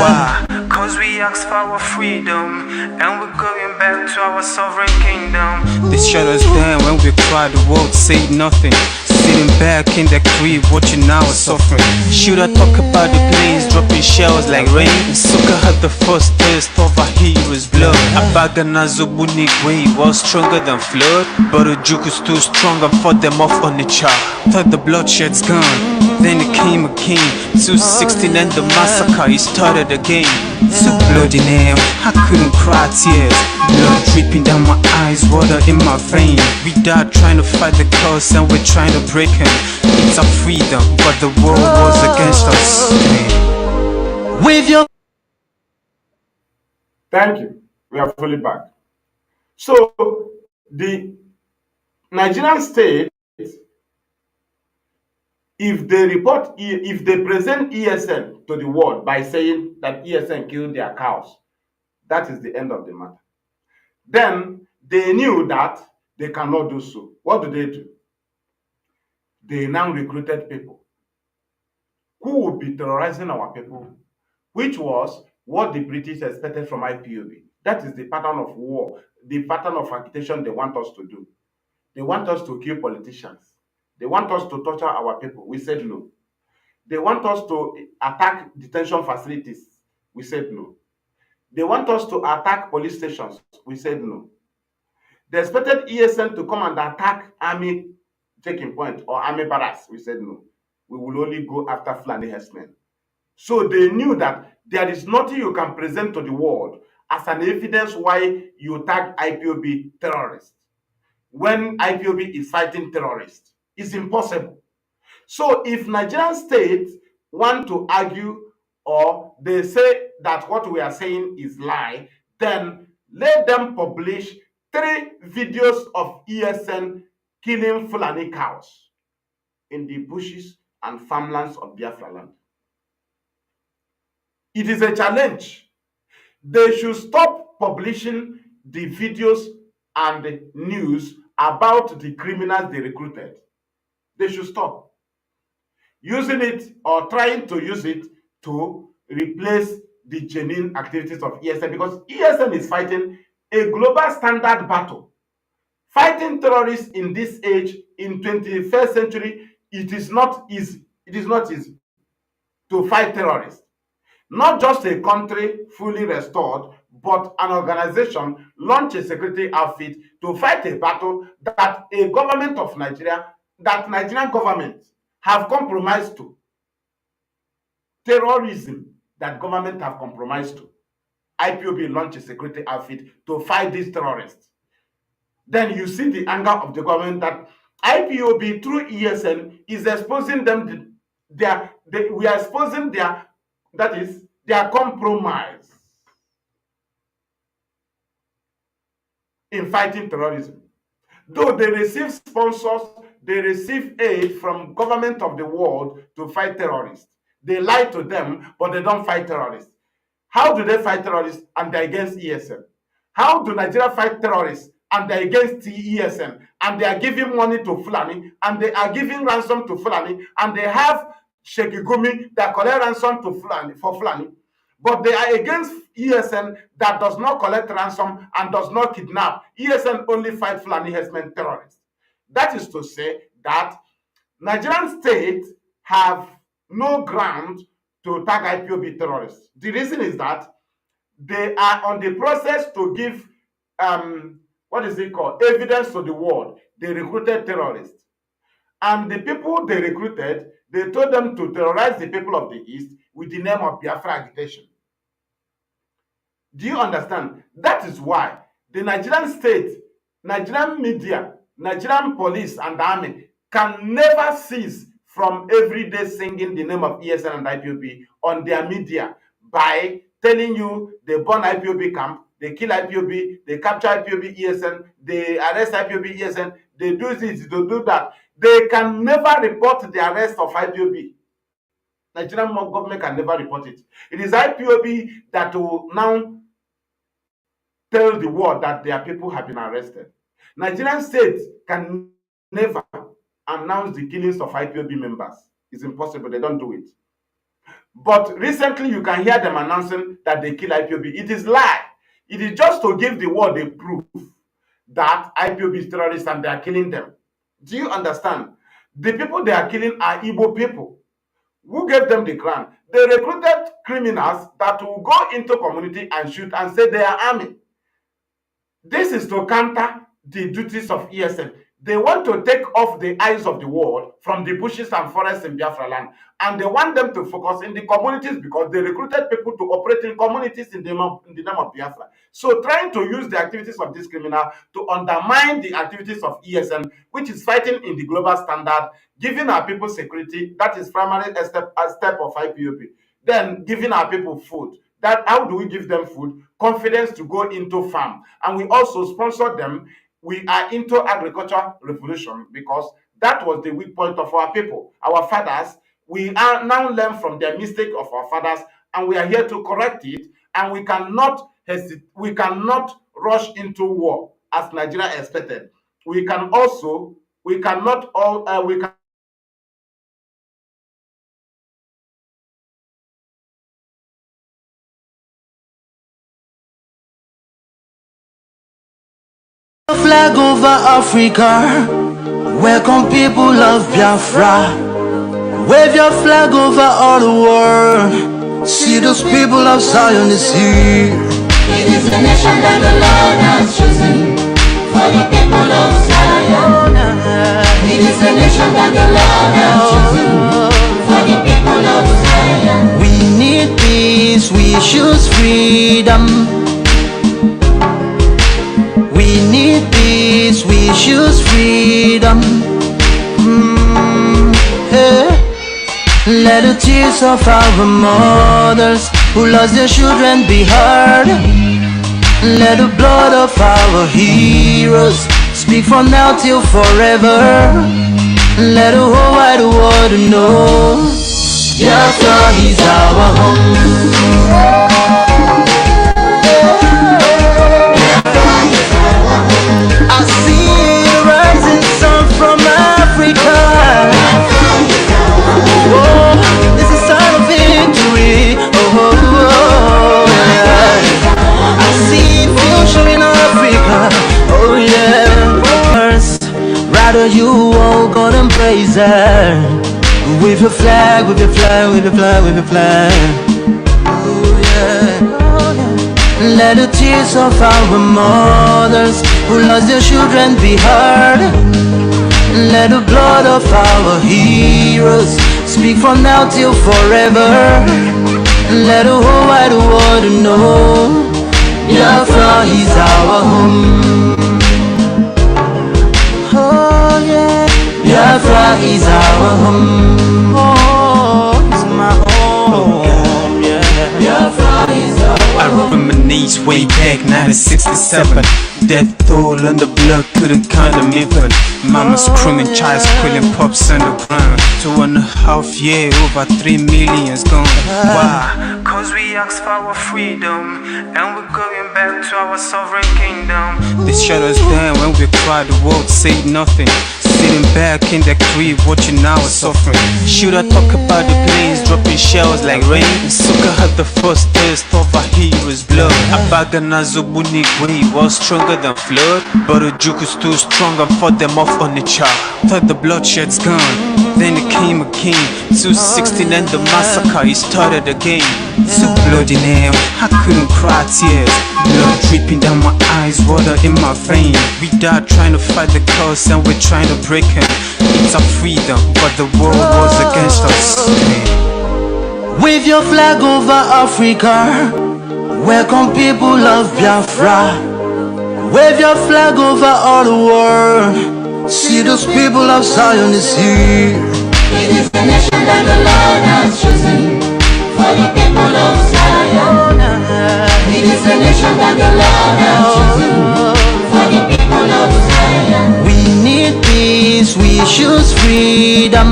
Why? Cause we asked for our freedom, and we're going back to our sovereign kingdom. They shut us down when we cried, the world said nothing. Sitting back in the crib, watching our suffering. Should I talk about the planes dropping shells like rain? Suka had the first taste of a hero's blood. Abagana Zobunigwe was stronger than flood, but Ojuku's too strong and fought them off on the chart. Thought the bloodshed's gone, then it came again. 216 and the massacre, it started again. So bloody now, I couldn't cry tears. Blood dripping down my eyes, water in my vein. We died trying to fight the cause, and we're trying to break him. It's our freedom, but the world was against us. With your Thank you. We are fully back. So the Nigerian state, if they present ESN to the world by saying that ESN killed their cows, that is the end of the matter. Then they knew that they cannot do so. What do? They now recruited people who would be terrorizing our people, which was what the British expected from IPOB. That is the pattern of war, the pattern of agitation they want us to do. They want us to kill politicians. They want us to torture our people. We said no. They want us to attack detention facilities. We said no. They want us to attack police stations. We said no. They expected ESN to come and attack army checking point or army barracks. We said no. We will only go after Fulani herdsmen. So they knew that there is nothing you can present to the world as an evidence why you tag IPOB terrorists when IPOB is fighting terrorists. It's impossible. So if Nigerian states want to argue or they say that what we are saying is lie, then let them publish 3 videos of ESN killing Fulani cows in the bushes and farmlands of Biafra land. It is a challenge. They should stop publishing the videos and the news about the criminals they recruited. They should stop using it or trying to use it to replace the genuine activities of ESN, because ESN is fighting a global standard battle. Fighting terrorists in this age, in 21st century, it is not easy. It is not easy to fight terrorists. Not just a country fully restored, but an organization launch a security outfit to fight a battle that a government of Nigeria, that Nigerian government have compromised to. Terrorism that government have compromised to. IPOB launched a security outfit to fight these terrorists. Then you see the anger of the government that IPOB through ESN is exposing them. We are exposing their compromise in fighting terrorism. Though they receive sponsors, they receive aid from government of the world to fight terrorists. They lie to them, but they don't fight terrorists. How do they fight terrorists and they're against ESN? How do Nigeria fight terrorists and they're against ESN? And they are giving money to Fulani, and they are giving ransom to Fulani, and they have Shekigumi that collect ransom to Fulani, but they are against ESN that does not collect ransom and does not kidnap. ESN only fight Fulani herdsmen terrorists. That is to say that Nigerian state have no ground to tag IPOB terrorists. The reason is that they are on the process to give evidence to the world. They recruited terrorists, and the people they recruited, they told them to terrorize the people of the East with the name of Biafra agitation. Do you understand? That is why the Nigerian state, Nigerian media, Nigerian police and army can never cease from every day singing the name of ESN and IPOB on their media by telling you they burn IPOB camp, they kill IPOB, they capture IPOB ESN, they arrest IPOB ESN, they do this, they do that. They can never report the arrest of IPOB. Nigerian government can never report it. It is IPOB that will now tell the world that their people have been arrested. Nigerian state can never announce the killings of IPOB members. It's impossible. They don't do it. But recently, you can hear them announcing that they kill IPOB. It is lie. It is just to give the world a proof that IPOB is terrorists and they are killing them. Do you understand? The people they are killing are Igbo people. Who gave them the ground? They recruited criminals that will go into community and shoot and say they are army. This is to counter the duties of ESN. They want to take off the eyes of the world from the bushes and forests in Biafra land, and they want them to focus in the communities because they recruited people to operate in communities in the name of Biafra. So trying to use the activities of this criminal to undermine the activities of ESN, which is fighting in the global standard, giving our people security, that is primarily a step of IPOB. Then giving our people food. How do we give them food? Confidence to go into farm. And we also sponsor them. We are into agriculture revolution because that was the weak point of our people. Our fathers, we are now learn from their mistake of our fathers, and we are here to correct it. And we cannot hesitate. We cannot rush into war as Nigeria expected. We cannot Flag over Africa, welcome people of Biafra. Wave your flag over all the world. See those people of Zion is here. It is the nation that the Lord has chosen for the people of Zion. It is the nation that the Lord has chosen for the people of Zion. We need peace, we choose freedom. We need peace, we choose freedom. Let the tears of our mothers who lost their children be heard. Let the blood of our heroes speak from now till forever. Let the whole wide world know Biafra is our home. I see the rising sun from Africa. Oh, this is a sign of victory. I see future in Africa. Oh yeah. First, rather you all God and praise her. With your flag, with your flag, with your flag, with your flag. Oh yeah. Let the tears of our mothers who lost their children be heard. Let the blood of our heroes speak from now till forever. Let the whole wide world know Biafra is our home. Oh yeah, Biafra is our home. Oh, it's my home. Yeah, Biafra is our home. I reminisce way back 1967. Death toll on the blood, couldn't count them even. Mama screaming, child squealing, pops on the ground. 2.5 years, over 3 million's gone. Why? Cause we asked for our freedom, and we're going back to our sovereign kingdom. They shut us down when we cried, the world said nothing. Sitting back in the crib, watching our suffering. Should I talk about the planes dropping shells like rain? Suka had the first taste of a hero's blood. Abagana Zobunigwe was stronger than flood, but the juke is too strong and fought them off on the chart. Thought the bloodshed's gone, then it came again. 216 and the massacre, it started again. Too bloody name, I couldn't cry tears. Blood dripping down my eyes, water in my veins. We died trying to fight the cause and we're trying to break him. It's our freedom, but the world was against us. Wave your flag over Africa. Welcome people of Biafra. Wave your flag over all the world. See those people of Zion is here. It is the nation that the Lord has chosen for the people of Zion. It is the nation that the Lord has chosen for the people of Zion. We need peace, we choose freedom.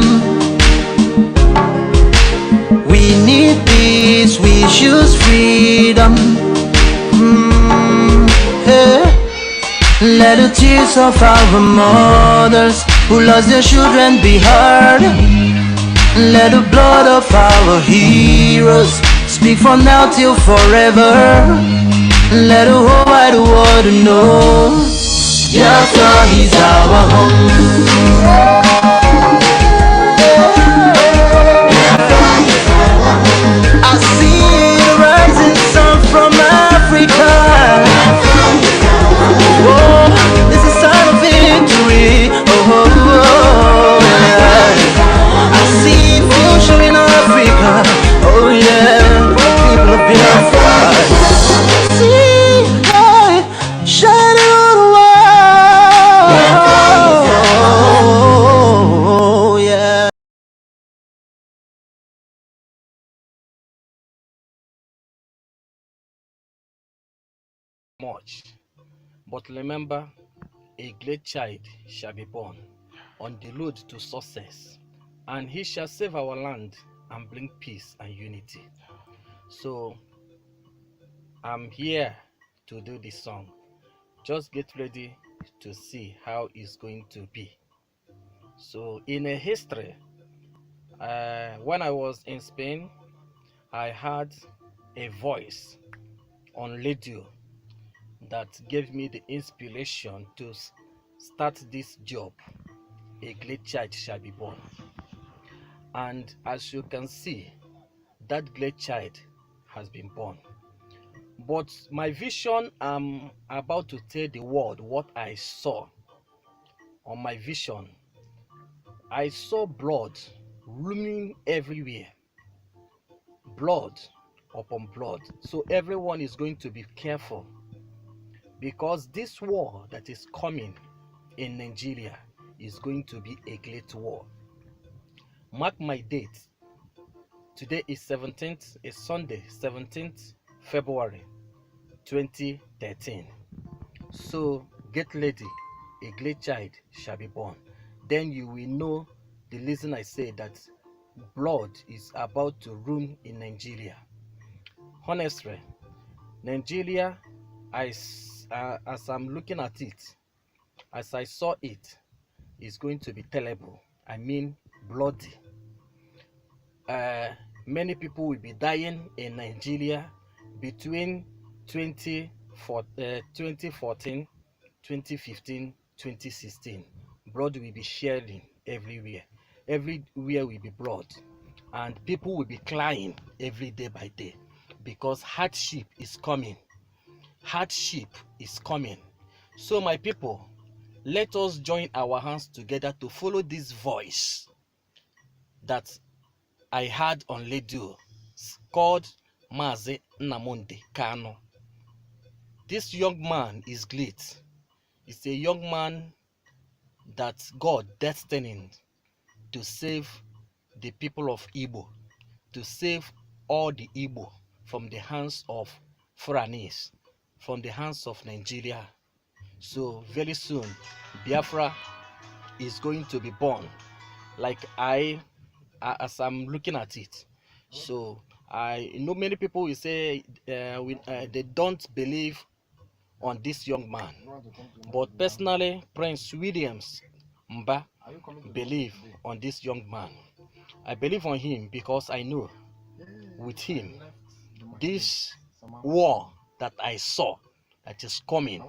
We need peace, we choose freedom. Hey. Let the tears of our mothers who lost their children be heard. Let the blood of our heroes speak from now till forever. Let the whole wide world know Biafra is our home. I see the rising sun from Africa. Oh, it's a sign of victory. Oh, yeah. I see future in Africa. Oh yeah, people of Biafra. See light shining on the world. Oh yeah. Much. But remember, a great child shall be born on the road to success, and he shall save our land and bring peace and unity. So I'm here to do this song. Just get ready to see how it's going to be. So in a history, when I was in Spain, I had a voice on radio that gave me the inspiration to start this job. A great child shall be born. And as you can see, that great child has been born. But my vision, I'm about to tell the world what I saw. On my vision, I saw blood roaming everywhere. Blood upon blood. So everyone is going to be careful, because this war that is coming in Nigeria is going to be a great war. Mark my date. Today is 17th, it's Sunday, 17th February 2013. So get ready, a great child shall be born. Then you will know the reason I say that blood is about to roam in Nigeria. Honestly, Nigeria, as I'm looking at it, as I saw it, is going to be terrible. I mean, bloody. Many people will be dying in Nigeria between 2014, 2015, 2016. Blood will be sharing everywhere. Everywhere will be blood. And people will be crying every day by day, because hardship is coming. Hardship is coming. So my people, let us join our hands together to follow this voice that I heard on radio called Mazi Nnamdi Kanu. This young man is great. He's a young man that God destined to save the people of Igbo, to save all the Igbo from the hands of foreigners, from the hands of Nigeria. So very soon, Biafra is going to be born. Like as I'm looking at it. So I know many people will say they don't believe on this young man, but personally, Prince Williams Mba believe on this young man. I believe on him because I know with him, this war that I saw that is coming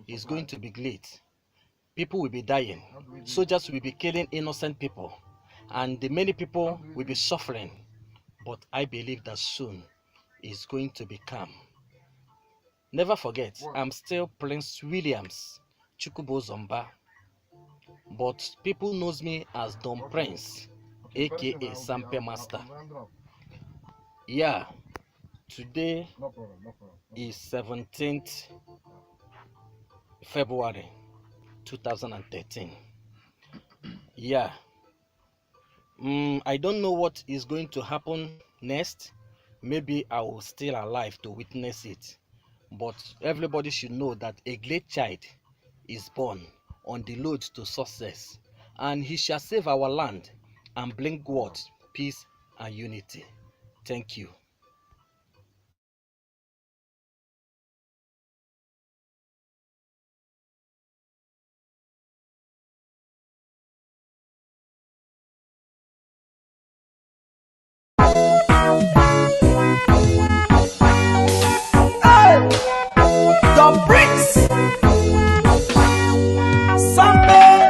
is going to be great. People will be dying, soldiers will be killing innocent people, and the many people will be suffering. But I believe that soon is going to be calm. Never forget, I'm still Prince Williams Chukwubo Zomba, but people knows me as Don Prince, aka Sampe Master. Yeah, today is 17th February 2013. Yeah, I don't know what is going to happen next. Maybe I will still alive to witness it. But everybody should know that a great child is born on the road to success, and he shall save our land and bring what? Peace and unity. Thank you. The bricks. Something.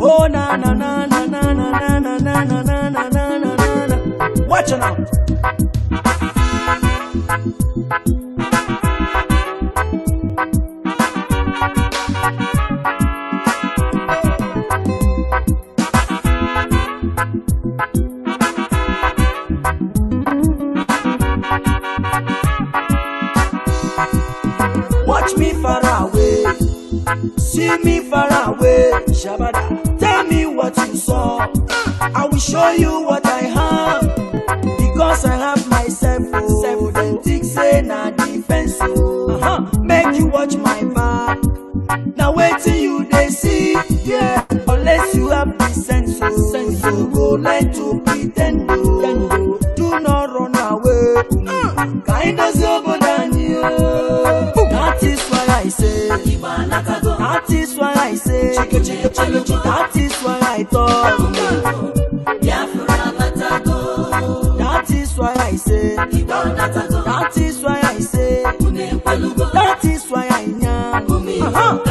Oh na na na na na na na na na na na na na na na. Watch it out. Watch me far away, see me far away, Shabada. Tell me what you saw, I will show you what I have, because I have myself. Oh, then think say na defense. Make you watch my back. Now wait till you they see, yeah. Unless you have the sense, you go like to pretend. Do not run away. Kind of over than you. That is why I say. That is why I say. That is why I talk. That is why I say. That is why I say. That is why I know.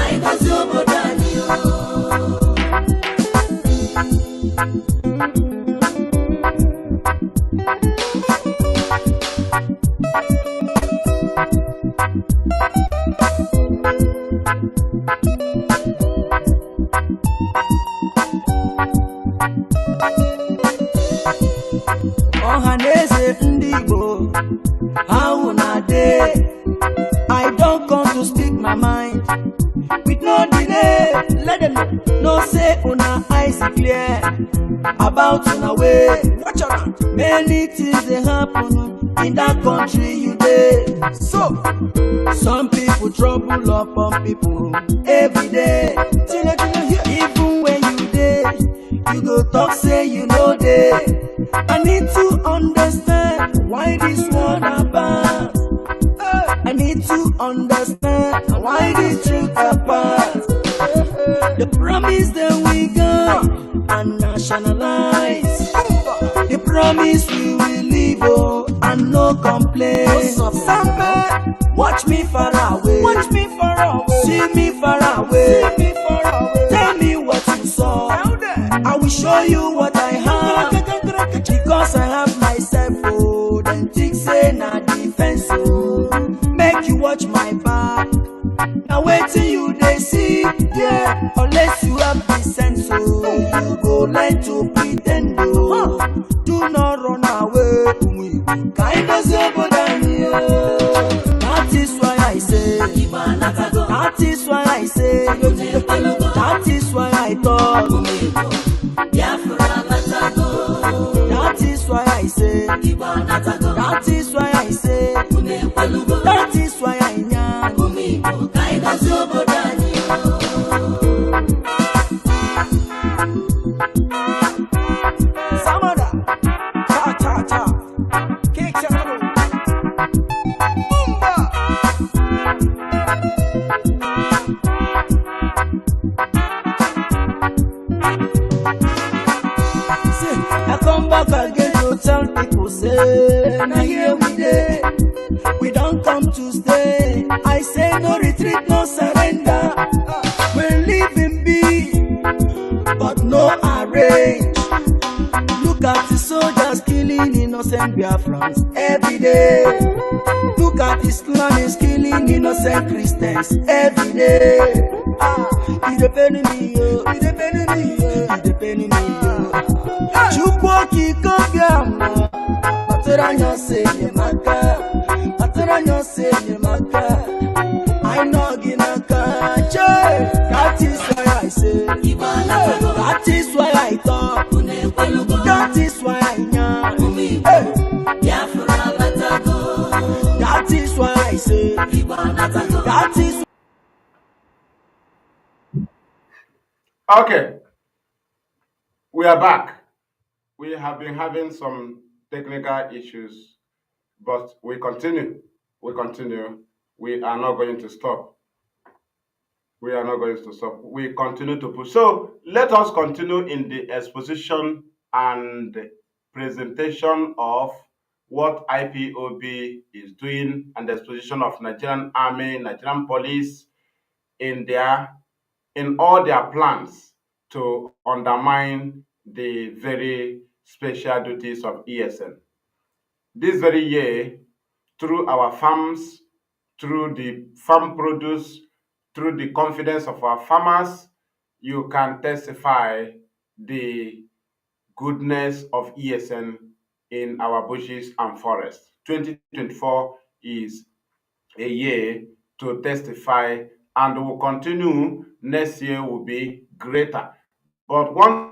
Ohaneze Ndibo, how na day? I don't come to speak my mind with no delay. Let them know say una eyes clear about una way. Watch out, many things they happen in that country you dey. So some people trouble up on people every day. Even when you dey, you go talk say you know dey. I need to understand why this world apart. I need to understand why this truth apart. The promise that we got and nationalize. The promise we will live and no complaints. Watch me far away. Watch me far away. See me far away. See me far away. Tell me what you saw. I will show you what I have. Because I have myself. Oh, then think say na defense. Oh, make you watch my back. Now wait till you they see. Yeah, unless you have the sense. Oh, you go like to pretend. Oh, do not run away. kindness Obodani. That is why I say, that is why I say, that is why I talk. That is why I say, that is why I say, that is why I nyam. Kindness Obodani. Samada, cha cha cha, cake samado, bumba. See, I come back again to tell people, say, now here we dey, we don't come to stay. I say no retreat, no surrender. We're living big, but no arrange. Look at the soldiers killing innocent Biafrans every day. Look at Islamists killing innocent Christians every day. It depends me, yo. It depends me, yo. It depends me, yo. Chukwoki kobiama, maturanyo se yemaka, maturanyo se yemaka. I know ginaka, che. That is why I say, that is why I talk, that is why I know. That is why I say, that is. Okay, we are back. We have been having some technical issues, but we continue. We continue. We are not going to stop. We are not going to stop. We continue to push. So let us continue in the exposition and presentation of what IPOB is doing and the exposition of Nigerian Army, Nigerian Police in all their plans to undermine the very special duties of ESN. This very year, through our farms, through the farm produce, through the confidence of our farmers, you can testify the goodness of ESN in our bushes and forests. 2024 is a year to testify and will continue. Next year will be greater. But one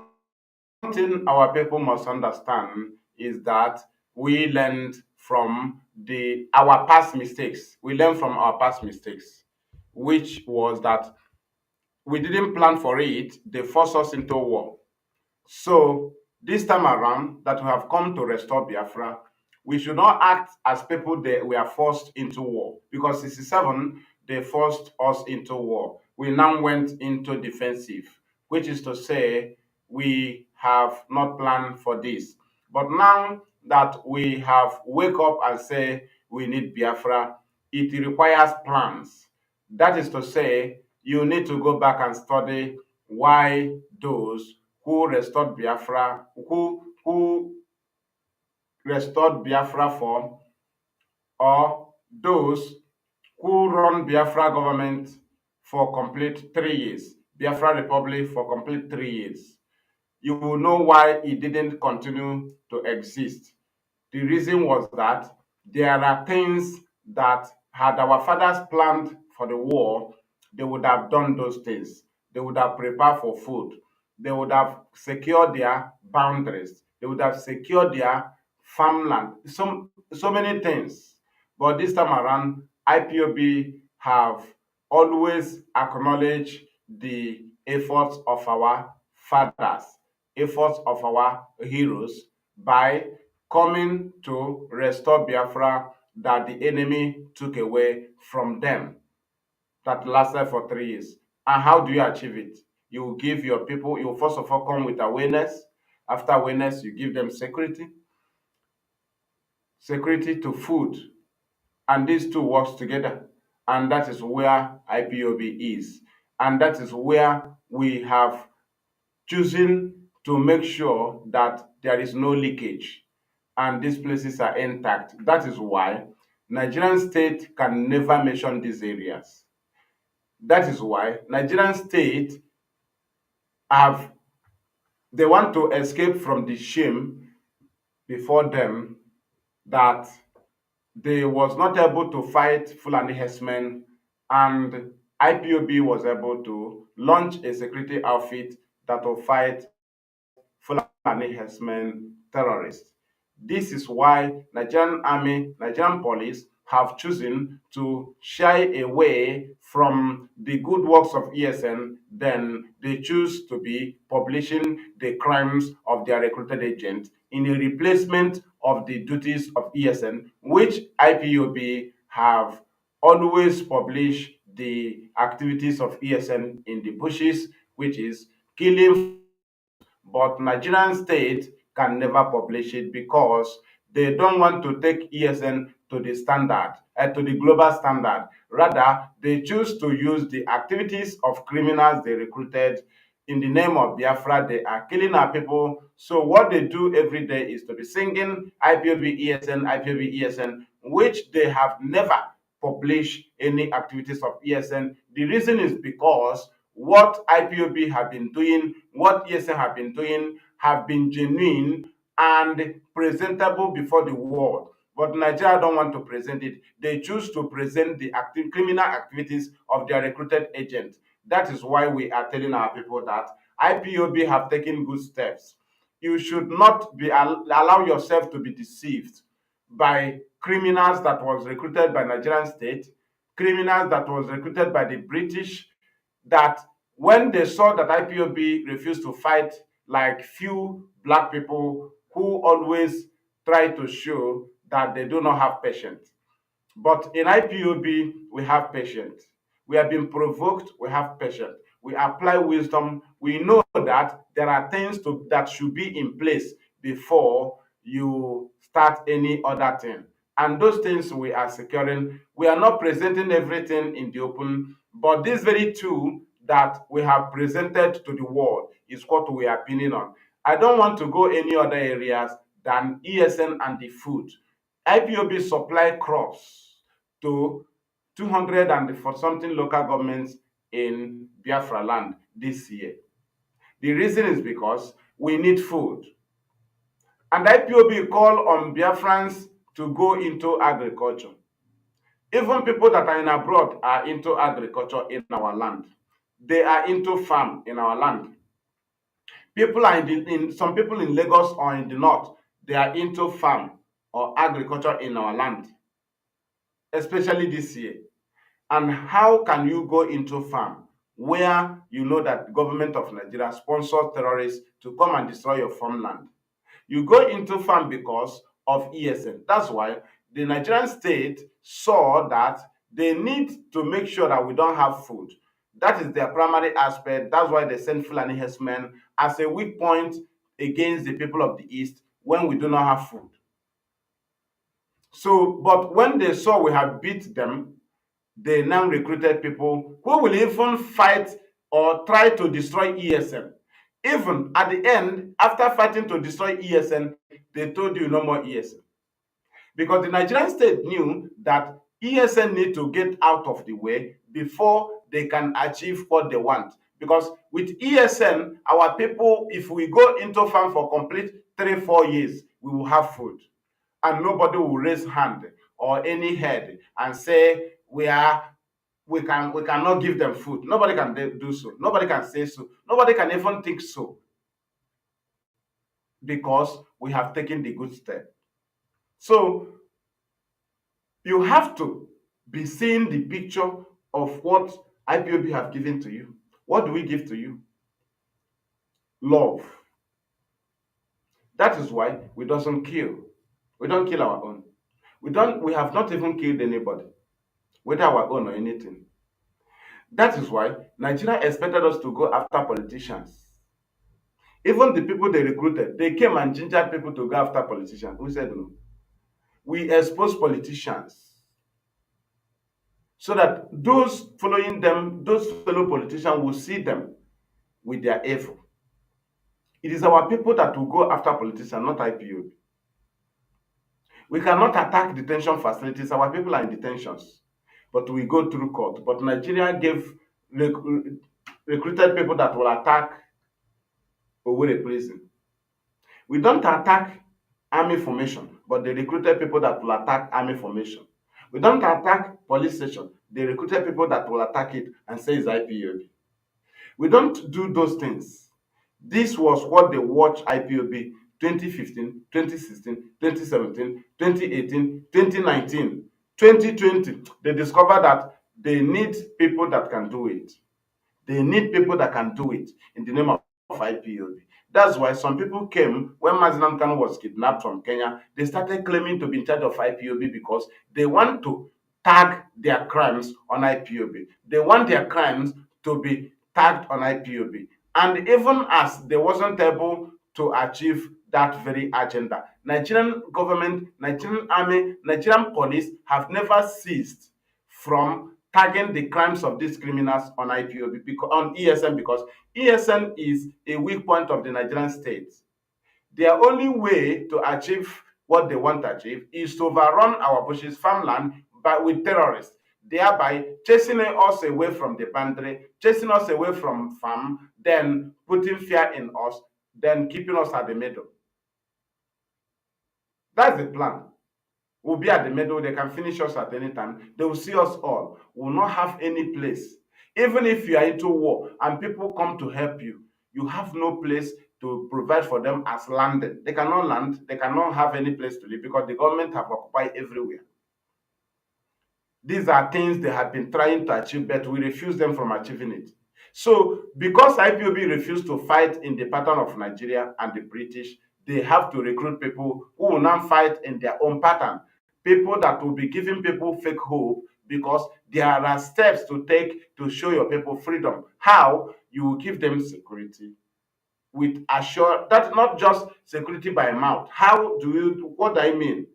thing our people must understand is that we learned from our past mistakes. We learned from our past mistakes, which was that we didn't plan for it. They forced us into war. So this time around that we have come to restore Biafra, we should not act as people that we are forced into war. Because 67, they forced us into war. We now went into defensive, which is to say we have not planned for this. But now that we have wake up and say we need Biafra, it requires plans. That is to say, you need to go back and study why those who restored Biafra, who restored Biafra for, or those who run Biafra government for complete 3 years, Biafra Republic for complete 3 years. You will know why it didn't continue to exist. The reason was that there are things that had our fathers planned for the war, they would have done those things. They would have prepared for food. They would have secured their boundaries. They would have secured their farmland. So many things. But this time around, IPOB have always acknowledged the efforts of our fathers, efforts of our heroes by coming to restore Biafra that the enemy took away from them, that lasted for 3 years. And how do you achieve it? You will give your people, you will first of all come with awareness. After awareness, you give them security, security to food. And these two works together. And that is where IPOB is. And that is where we have choosing to make sure that there is no leakage and these places are intact. That is why Nigerian state can never mention these areas. That is why Nigerian state have they want to escape from the shame before them that they was not able to fight Fulani herdsmen, and IPOB was able to launch a security outfit that will fight Fulani herdsmen terrorists. This is why Nigerian army, Nigerian police have chosen to shy away from the good works of ESN. Then they choose to be publishing the crimes of their recruited agents in a replacement of the duties of ESN, which IPOB have always published the activities of ESN in the bushes, which is killing, but Nigerian state can never publish it because they don't want to take ESN to the standard, to the global standard. Rather, they choose to use the activities of criminals they recruited in the name of Biafra. They are killing our people. So what they do every day is to be singing IPOB ESN, IPOB ESN, which they have never published any activities of ESN. The reason is because what IPOB have been doing, what ESN have been doing, have been genuine and presentable before the world. But Nigeria don't want to present it. They choose to present the criminal activities of their recruited agents. That is why we are telling our people that IPOB have taken good steps. You should not be allow yourself to be deceived by criminals that was recruited by Nigerian state, criminals that was recruited by the British, that when they saw that IPOB refused to fight like few black people who always try to show that they do not have patience. But in IPOB, we have patience. We have been provoked, we have patience. We apply wisdom. We know that there are things that should be in place before you start any other thing. And those things we are securing. We are not presenting everything in the open, but this very tool that we have presented to the world is what we are pinning on. I don't want to go any other areas than ESN and the food. IPOB supply crops to 200 and for something local governments in Biafra land this year. The reason is because we need food. And IPOB call on Biafrans to go into agriculture. Even people that are in abroad are into agriculture in our land. They are into farm in our land. People are in some people in Lagos or in the north, they are into farm or agriculture in our land, especially this year. And how can you go into farm where you know that government of Nigeria sponsors terrorists to come and destroy your farmland? You go into farm because of ESN. That's why the Nigerian state saw that they need to make sure that we don't have food. That is their primary aspect. That's why they send Fulani herdsmen as a weak point against the people of the East when we do not have food. So, but when they saw we have beat them, they now recruited people who will even fight or try to destroy ESN. Even at the end, after fighting to destroy ESN, they told you no more ESN. Because the Nigerian state knew that ESN need to get out of the way before they can achieve what they want. Because with ESN, our people, if we go into farm for complete 3-4 years, we will have food. And nobody will raise hand or any head and say we cannot give them food. Nobody can do so. Nobody can say so. Nobody can even think so because we have taken the good step. So you have to be seeing the picture of what IPOB have given to you. What do we give to you? Love. That is why we doesn't kill. We don't kill our own. We have not even killed anybody, whether our own or anything. That is why Nigeria expected us to go after politicians. Even the people they recruited, they came and gingered people to go after politicians. We said no. We expose politicians so that those following them, those fellow politicians will see them with their evil. It is our people that will go after politicians, not IPOB. We cannot attack detention facilities. Our people are in detentions, but we go through court. But Nigeria gave recruited people that will attack Owerri prison. We don't attack army formation. but they recruited people that will attack army formation. We don't attack police station. They recruited people that will attack it and say it's IPOB. We don't do those things. This was what they watched IPOB 2015, 2016, 2017, 2018, 2019, 2020. They discovered that they need people that can do it. They need people that can do it in the name of IPOB. That's why some people came when Mazi Kanu was kidnapped from Kenya. They started claiming to be in charge of IPOB because they want to tag their crimes on IPOB. They want their crimes to be tagged on IPOB. And even as they wasn't able to achieve that very agenda, Nigerian government, Nigerian army, Nigerian police have never ceased from tagging the crimes of these criminals on IPOB because on ESN, because ESN is a weak point of the Nigerian state. Their only way to achieve what they want to achieve is to overrun our bushes farmland with terrorists, thereby chasing us away from the boundary, chasing us away from farm, then putting fear in us, then keeping us at the middle. That's the plan. We'll be at the middle. They can finish us at any time. They will see us all. We'll not have any place. Even if you are into war and people come to help you, you have no place to provide for them as landing. They cannot land. They cannot have any place to live because the government have occupied everywhere. These are things they have been trying to achieve, but we refuse them from achieving it. So, because IPOB refused to fight in the pattern of Nigeria and the British, they have to recruit people who will now fight in their own pattern. People that will be giving people fake hope because there are steps to take to show your people freedom. How? You will give them security with assure that not just security by mouth. How do you, what do I mean?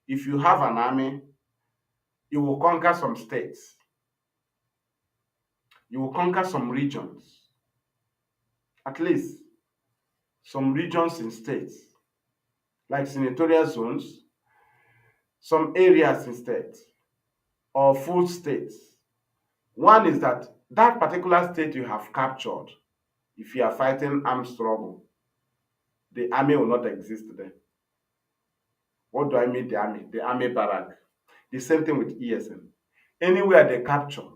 If you have an army, you will conquer some states. You will conquer some regions. At least some regions in states, like senatorial zones, some areas in states, or full states. One is that that particular state you have captured, if you are fighting armed struggle, the army will not exist there. What do I mean the army? The army barrack. The same thing with ESN. Anywhere they capture,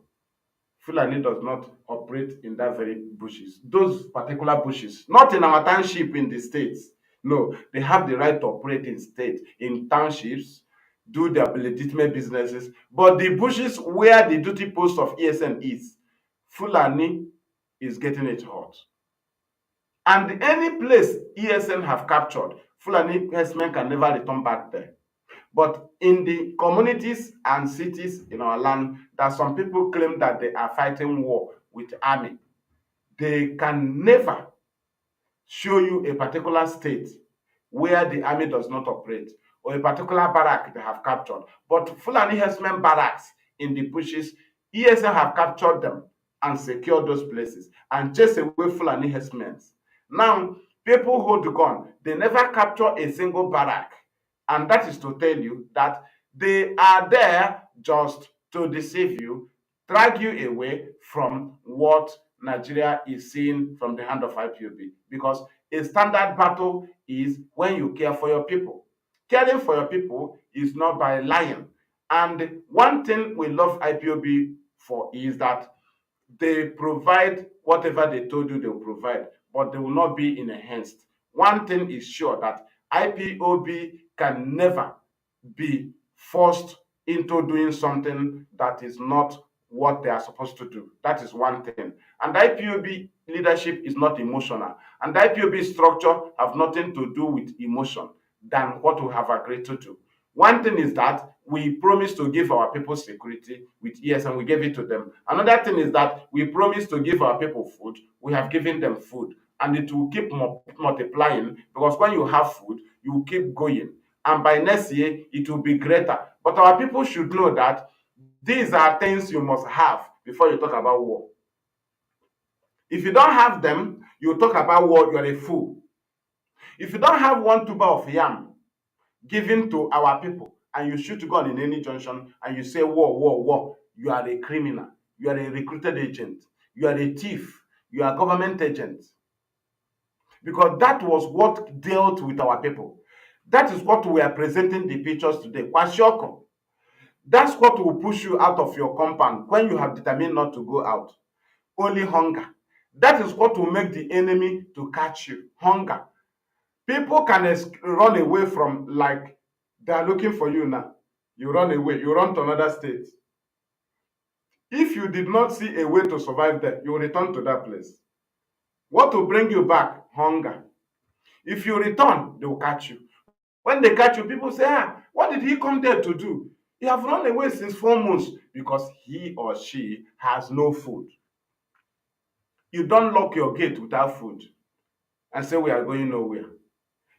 Fulani does not operate in that very bushes. Those particular bushes, not in our township in the states. No, they have the right to operate in states, in townships, do their legitimate businesses. But the bushes where the duty post of ESN is, Fulani is getting it hot. And any place ESN have captured, Fulani herdsmen can never return back there. But in the communities and cities in our land, that some people claim that they are fighting war with army, they can never show you a particular state where the army does not operate or a particular barrack they have captured. But Fulani herdsmen barracks in the bushes, ESN have captured them and secured those places and chase away Fulani herdsmen. Now, people hold the gun. They never capture a single barrack. And that is to tell you that they are there just to deceive you, drag you away from what Nigeria is seeing from the hand of IPOB. Because a standard battle is when you care for your people. Caring for your people is not by lying. And one thing we love IPOB for is that they provide whatever they told you they will provide, but they will not be in a haste. One thing is sure, that IPOB can never be forced into doing something that is not what they are supposed to do. That is one thing. And IPOB leadership is not emotional. And IPOB structure have nothing to do with emotion than what we have agreed to do. One thing is that we promise to give our people security with yes, and we gave it to them. Another thing is that we promise to give our people food. We have given them food, and it will keep multiplying, because when you have food, you will keep going. And by next year, it will be greater. But our people should know that these are things you must have before you talk about war. If you don't have them, you talk about war, you are a fool. If you don't have one tuber of yam given to our people, and you shoot gun in any junction and you say war, war, war, you are a criminal. You are a recruited agent. You are a thief. You are a government agent. Because that was what dealt with our people. That is what we are presenting the pictures today. Kwashiorkor. That's what will push you out of your compound when you have determined not to go out. Only hunger. That is what will make the enemy to catch you. Hunger. People can run away from, like, they are looking for you now. You run away. You run to another state. If you did not see a way to survive there, you will return to that place. What will bring you back? Hunger. If you return, they will catch you. When they catch you, people say, what did he come there to do? He have run away since 4 months because he or she has no food. You don't lock your gate without food and say we are going nowhere.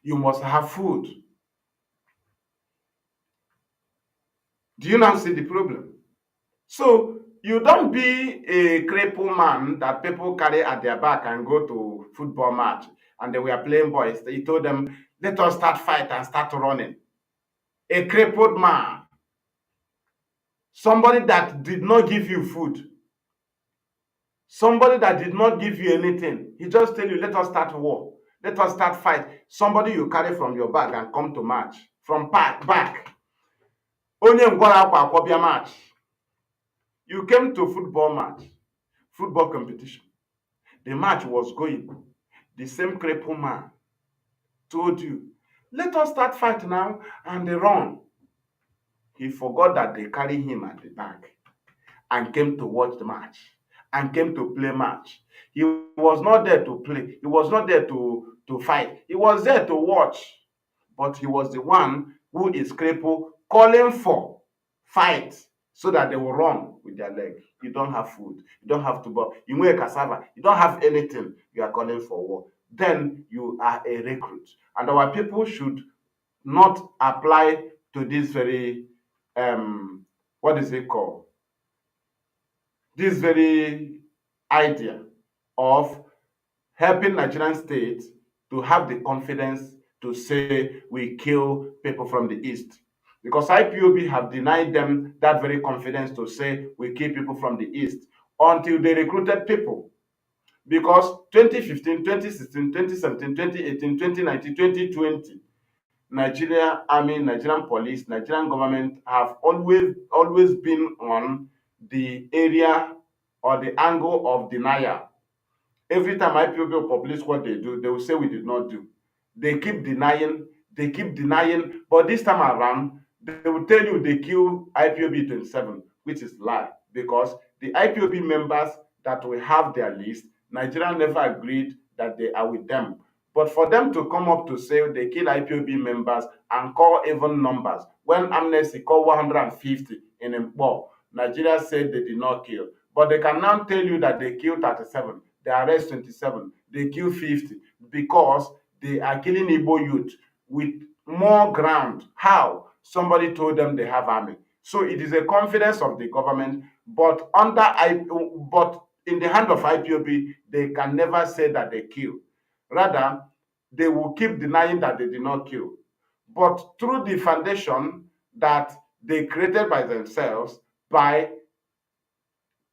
You must have food. Do you now see the problem? So you don't be a crippled man that people carry at their back and go to football match and they were playing boys. He told them, let us start fight and start running. A crippled man. Somebody that did not give you food. Somebody that did not give you anything. He just tell you, let us start war. Let us start fight. Somebody you carry from your bag and come to match. From back. Onye ngwara akwa akwabia match. You came to football match. Football competition. The match was going. The same crippled man told you, let us start fight now, and they run. He forgot that they carry him at the back and came to watch the match and came to play match. He was not there to play. He was not there to fight. He was there to watch. But he was the one who is crippled calling for fight so that they will run with their leg. You don't have food. You don't have to buy. You wear cassava. You don't have anything. You are calling for war. Then you are a recruit. And our people should not apply to this very, what is it called? This very idea of helping Nigerian state to have the confidence to say we kill people from the east. Because IPOB have denied them that very confidence to say we kill people from the east until they recruited people. Because 2015, 2016, 2017, 2018, 2019, 2020, Nigeria Army, Nigerian police, Nigerian government have always been on the area or the angle of denial. Every time IPOB publish what they do, they will say we did not do. They keep denying, but this time around, they will tell you they kill IPOB 27, which is lie, because the IPOB members that will have their list, Nigeria never agreed that they are with them. But for them to come up to say they kill IPOB members and call even numbers, when Amnesty called 150 in Ipob, Nigeria said they did not kill. But they can now tell you that they killed 37, they arrest 27, they kill 50, because they are killing Igbo youth with more ground. How? Somebody told them they have army. So it is a confidence of the government, but but in the hand of IPOB, they can never say that they kill. Rather, they will keep denying that they did not kill. But through the foundation that they created by themselves by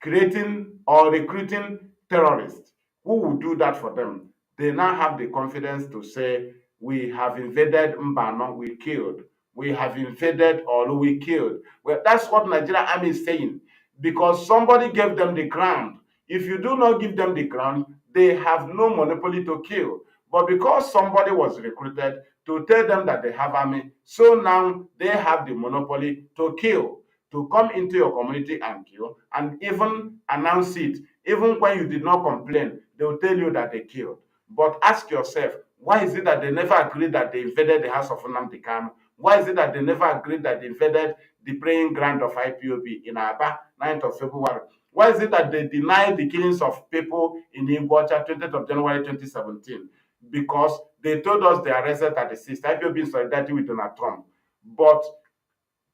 creating or recruiting terrorists who will do that for them, they now have the confidence to say, we have invaded Mbano, we killed. We have invaded Olu, we killed. Well, that's what Nigeria Army is saying, because somebody gave them the ground. If you do not give them the ground, they have no monopoly to kill. But because somebody was recruited to tell them that they have army, so now they have the monopoly to kill, to come into your community and kill, and even announce it. Even when you did not complain, they will tell you that they killed. But ask yourself, why is it that they never agreed that they invaded the house of Nnamdi Kanu? Why is it that they never agreed that they invaded the praying ground of IPOB in Aba, 9th of February? Why is it that they denied the killings of people in Iguacha, 20th of January 2017? Because they told us they arrested 36. IPOB in solidarity with Donald Trump. But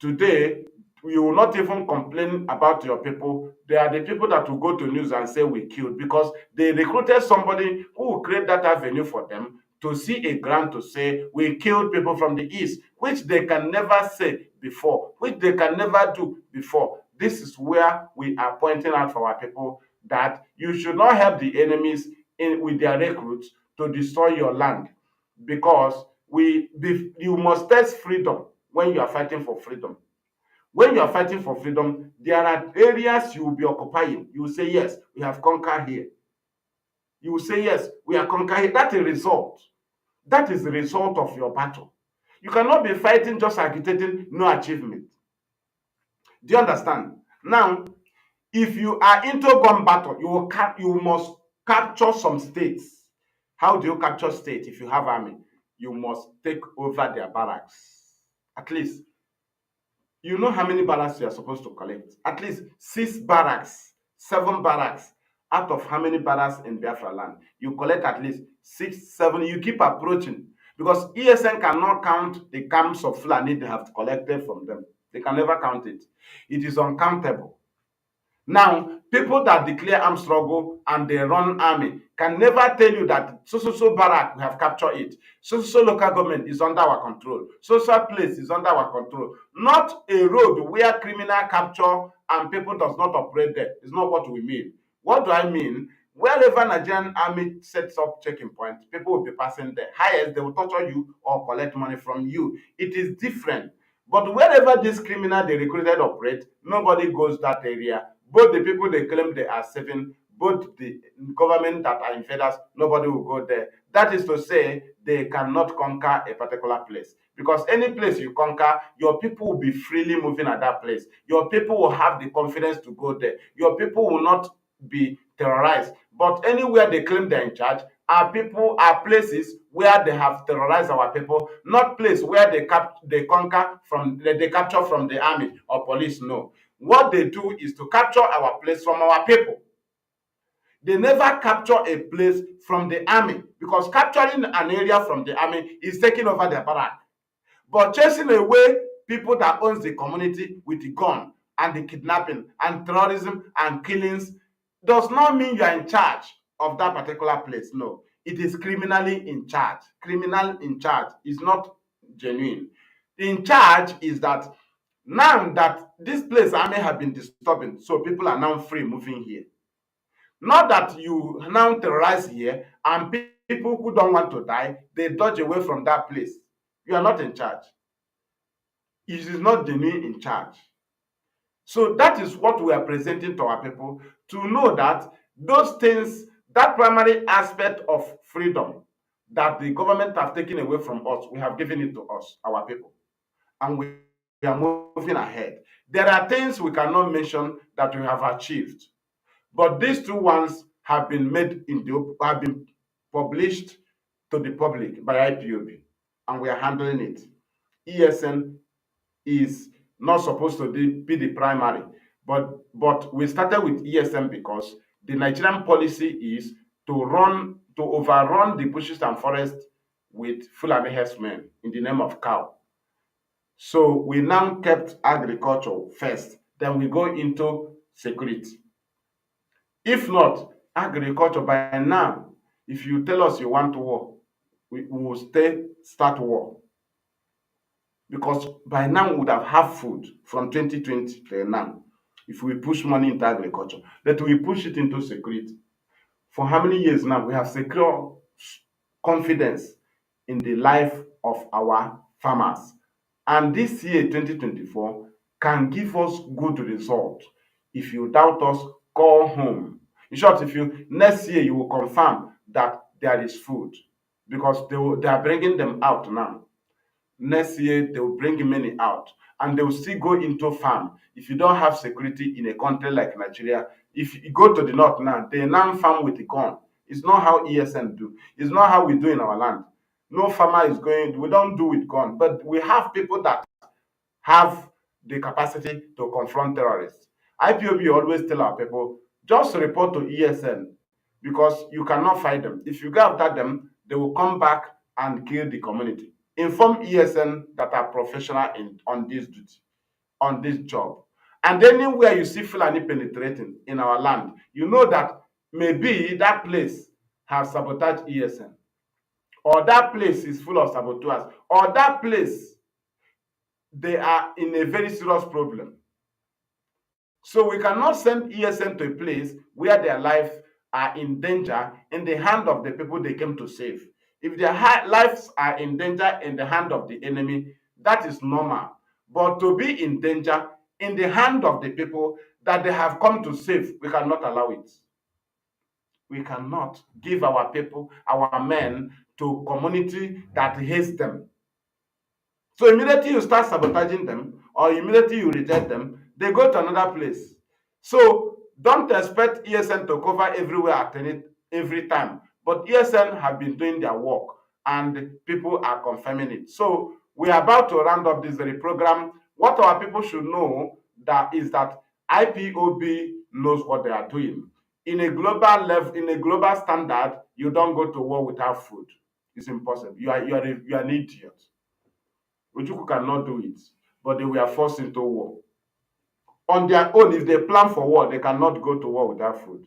today, you will not even complain about your people. They are the people that will go to news and say we killed, because they recruited somebody who will create that avenue for them to see a grant to say we killed people from the east, which they can never say before, which they can never do before. This is where we are pointing out for our people that you should not help the enemies with their recruits to destroy your land, because you must test freedom when you are fighting for freedom. When you are fighting for freedom, there are areas you will be occupying. You will say, yes, we have conquered here. You will say, yes, we are conquered here. That's a result. That is the result of your battle. You cannot be fighting just agitating, no achievement. Do you understand? Now, if you are into gun battle, you must capture some states. How do you capture states if you have army? You must take over their barracks. At least, you know how many barracks you are supposed to collect? At least 6 barracks, 7 barracks out of how many barracks in Biafra land? You collect at least 6, 7. You keep approaching because ESN cannot count the camps of Fulani they have collected from them. They can never count it. It is uncountable. Now, people that declare armed struggle and they run army can never tell you that so barrack we have captured it. So local government is under our control. So place is under our control. Not a road where criminal capture and people does not operate there. It's not what we mean. What do I mean? Wherever Nigerian army sets up checking points, people will be passing there. Highest, they will torture you or collect money from you. It is different. But wherever this criminal they recruited operate, nobody goes that area. Both the people they claim they are saving, both the government that are invaders, nobody will go there. That is to say, they cannot conquer a particular place. Because any place you conquer, your people will be freely moving at that place. Your people will have the confidence to go there. Your people will not be terrorized. But anywhere they claim they're in charge, our people are places where they have terrorized our people, not place where they conquer from they capture from the army or police. No. What they do is to capture our place from our people. They never capture a place from the army because capturing an area from the army is taking over their barrack. But chasing away people that owns the community with the gun and the kidnapping and terrorism and killings does not mean you are in charge of that particular place. No, it is criminally in charge. Criminal in charge is not genuine. In charge is that now that this place army have been disturbing, so people are now free moving here. Not that you now terrorize here and people who don't want to die, they dodge away from that place. You are not in charge. It is not genuine in charge. So that is what we are presenting to our people to know that those things, that primary aspect of freedom that the government have taken away from us, we have given it to us, our people. And we are moving ahead. There are things we cannot mention that we have achieved. But these two ones have been have been published to the public by IPOB, and we are handling it. ESN is not supposed to be the primary, but we started with ESN because the Nigerian policy is to overrun the bushes and forests with Fulani herdsmen in the name of cow. So we now kept agriculture first, then we go into security. If not, agriculture by now, if you tell us you want war, we will start war. Because by now we would have food from 2020 till now. If we push money into agriculture, that we push it into security. For how many years now we have secured confidence in the life of our farmers. And this year, 2024, can give us good result. If you doubt us, call home. In short, if you next year you will confirm that there is food because they are bringing them out now. Next year they will bring many out and they will still go into farm. If you don't have security in a country like Nigeria, if you go to the north now, they now farm with the corn. It's not how ESN do. It's not how we do in our land. No farmer is going, we don't do with corn, but we have people that have the capacity to confront terrorists. IPOB always tell our people, just report to ESN because you cannot fight them. If you go after them, they will come back and kill the community. Inform ESN that are professional on this duty, on this job. And anywhere you see Fulani penetrating in our land, you know that maybe that place has sabotaged ESN, or that place is full of saboteurs, or that place they are in a very serious problem. So we cannot send ESN to a place where their lives are in danger in the hand of the people they came to save. If their lives are in danger in the hand of the enemy, that is normal. But to be in danger in the hand of the people that they have come to save, we cannot allow it. We cannot give our people, our men, to community that hates them. So immediately you start sabotaging them, or immediately you reject them, they go to another place. So don't expect ESN to cover everywhere at every time. But ESN have been doing their work, and people are confirming it. So we are about to round up this very program. What our people should know that is that IPOB knows what they are doing. In a global level, in a global standard, you don't go to war without food. It's impossible. You are an idiot. Ojukwu cannot do it, but they were forced into war. On their own, if they plan for war, they cannot go to war without food.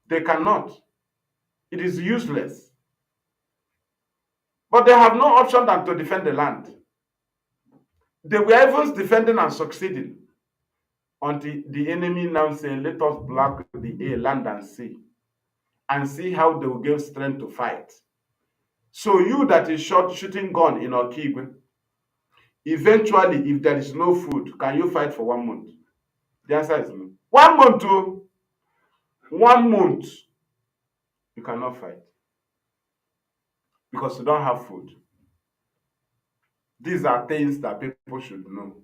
They cannot. It is useless. But they have no option than to defend the land. They were even defending and succeeding until the enemy now say, let us block the air, land, and sea, and see how they will get strength to fight. So you that is shooting gun in Okigwe, eventually, if there is no food, can you fight for 1 month? The answer is no. 1 month, too. 1 month, you cannot fight because you don't have food. These are things that people should know.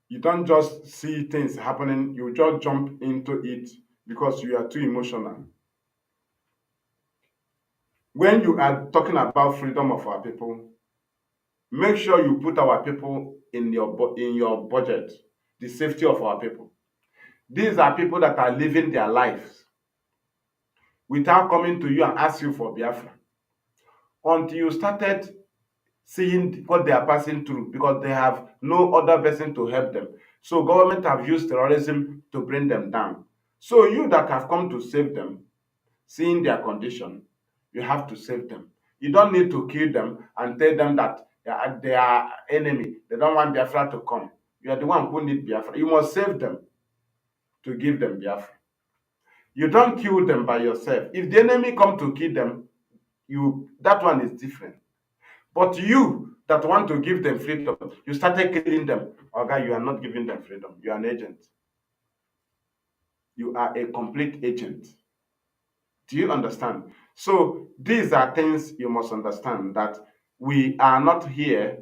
You don't just see things happening, you just jump into it because you are too emotional. When you are talking about freedom of our people, make sure you put our people in your budget, the safety of our people. These are people that are living their lives without coming to you and ask you for Biafra until you started seeing what they are passing through because they have no other person to help them. So government have used terrorism to bring them down. So you that have come to save them, seeing their condition, you have to save them. You don't need to kill them and tell them that they are enemy. They don't want Biafra to come. You are the one who need Biafra. You must save them to give them Biafra. You don't kill them by yourself. If the enemy come to kill them, that one is different. But you that want to give them freedom, you started killing them. Okay, you are not giving them freedom. You are an agent. You are a complete agent. Do you understand? So these are things you must understand, that we are not here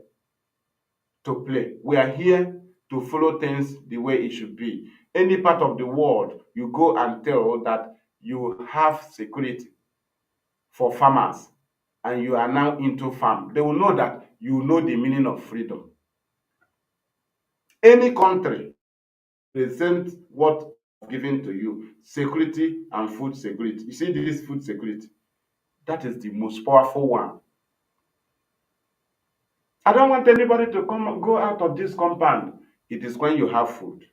to play. We are here to follow things the way it should be. Any part of the world, you go and tell that you have security for farmers and you are now into farm, they will know that you know the meaning of freedom. Any country present what given to you, security and food security. You see this food security, that is the most powerful one. I don't want anybody to go out of this compound. It is when you have food.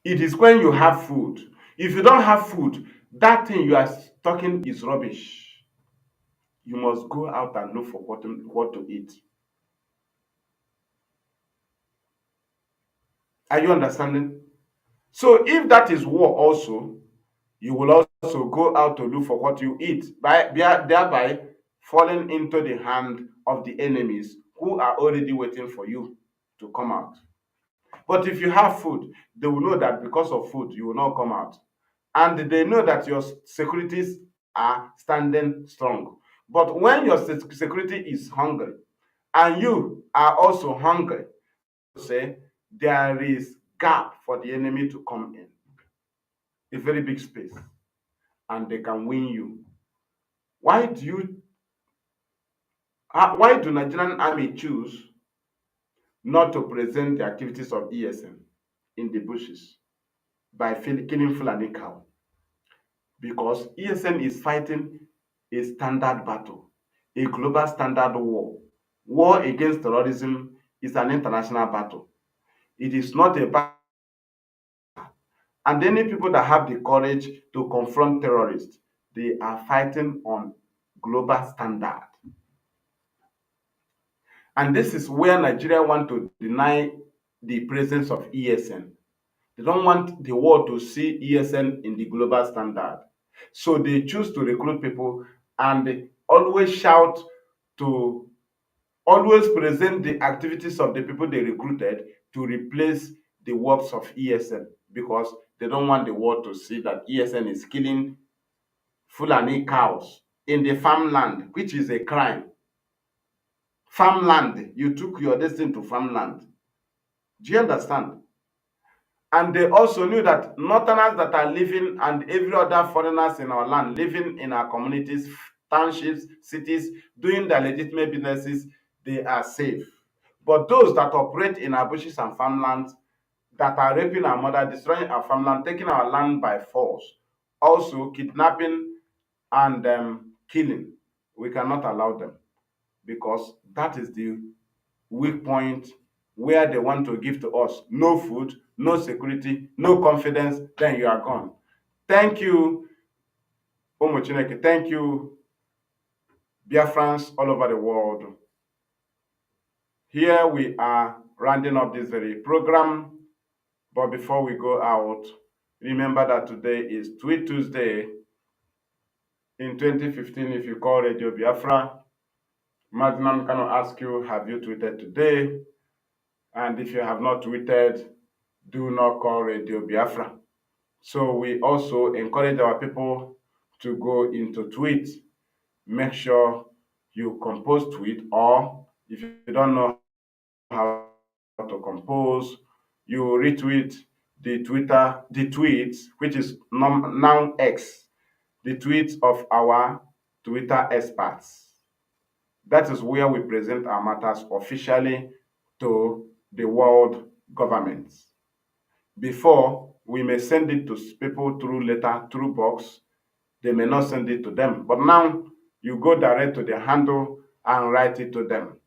It is when you have food. If you don't have food, that thing you are talking is rubbish. You must go out and look for what to eat. Are you understanding? So if that is war also, you will also go out to look for what you eat, thereby falling into the hand of the enemies who are already waiting for you to come out. But if you have food, they will know that because of food, you will not come out. And they know that your securities are standing strong. But when your security is hungry and you are also hungry, say there is gap for the enemy to come in, a very big space, and they can win you. Why do you? Why do Nigerian army choose not to present the activities of ESN in the bushes by killing Fulani cow? Because ESN is fighting a standard battle, a global standard war. War against terrorism is an international battle. It is not a battle. And any people that have the courage to confront terrorists, they are fighting on global standard. And this is where Nigeria want to deny the presence of ESN. They don't want the world to see ESN in the global standard. So they choose to recruit people and always shout to always present the activities of the people they recruited to replace the works of ESN, because they don't want the world to see that ESN is killing Fulani cows in the farmland, which is a crime. Farmland, you took your destiny to farmland. Do you understand? And they also knew that northerners that are living and every other foreigners in our land living in our communities, townships, cities, doing their legitimate businesses, they are safe. But those that operate in our bushes and farmlands, that are raping our mother, destroying our farmland, taking our land by force, also kidnapping and killing, we cannot allow them, because that is the weak point where they want to give to us no food, no security, no confidence, then you are gone. Thank you, Umu Chineke. Thank you, Biafrans all over the world. Here we are rounding up this very program. But before we go out, remember that today is Tweet Tuesday. In 2015, if you call Radio Biafra, Mazi Maduabuchi Kanu ask you, have you tweeted today? And if you have not tweeted, do not call Radio Biafra. So we also encourage our people to go into tweet. Make sure you compose tweet, or if you don't know how to compose, you retweet the tweets, which is now X, the tweets of our Twitter experts. That is where we present our matters officially to the world governments. Before, we may send it to people through letter, through box. They may not send it to them. But now, you go direct to their handle and write it to them.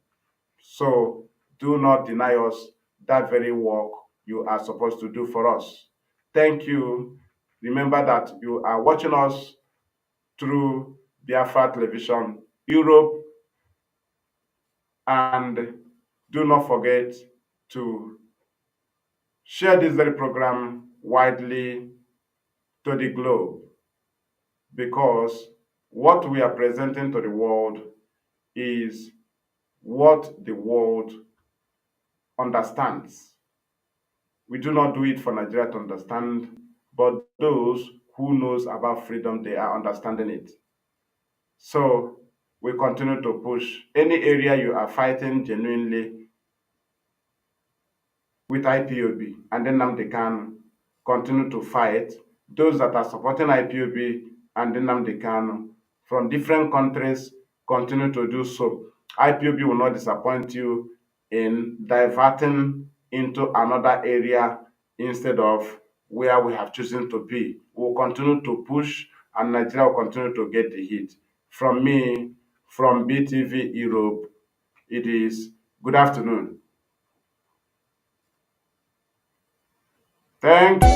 So, do not deny us that very work you are supposed to do for us. Thank you. Remember that you are watching us through Biafra Television Europe, and do not forget to share this very program widely to the globe, because what we are presenting to the world is what the world understands. We do not do it for Nigeria to understand, but those who knows about freedom, they are understanding it. So we continue to push any area you are fighting genuinely with IPOB, and then Nnamdi can continue to fight. Those that are supporting IPOB and then Nnamdi Kanu from different countries continue to do so. IPOB will not disappoint you in diverting into another area instead of where we have chosen to be. We'll continue to push, and Nigeria will continue to get the hit. From me, from BTV Europe, it is good afternoon. Thank you.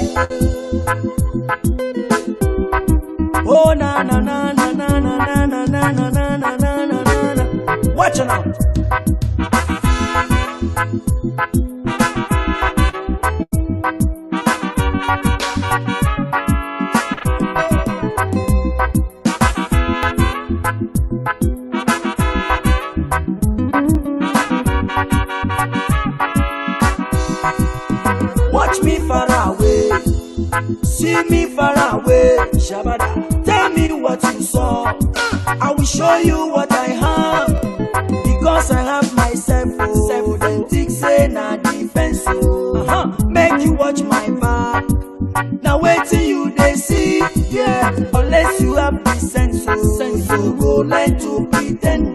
Oh na na na na na na na na na na na na na na. Watch it out. Watch me far away, see me far away. Shabada, tell me what you saw. I will show you what I have, because I have myself. Oh, then think say na defense. Make you watch my back. Now wait till you they see, yeah. Unless you have the sense, you go learn to pretend.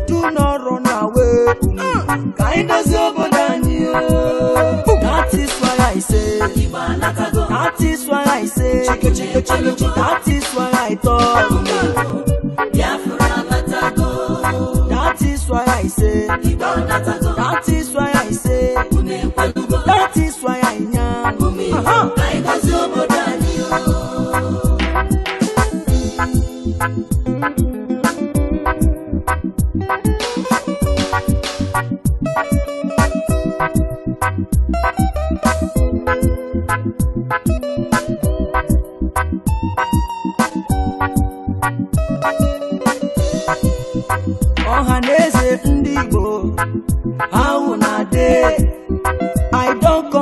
Do not run away. Kind of over than you. That is why I say. That is why I say. That is why I talk. That is why I say. That is why I say. That is why I am.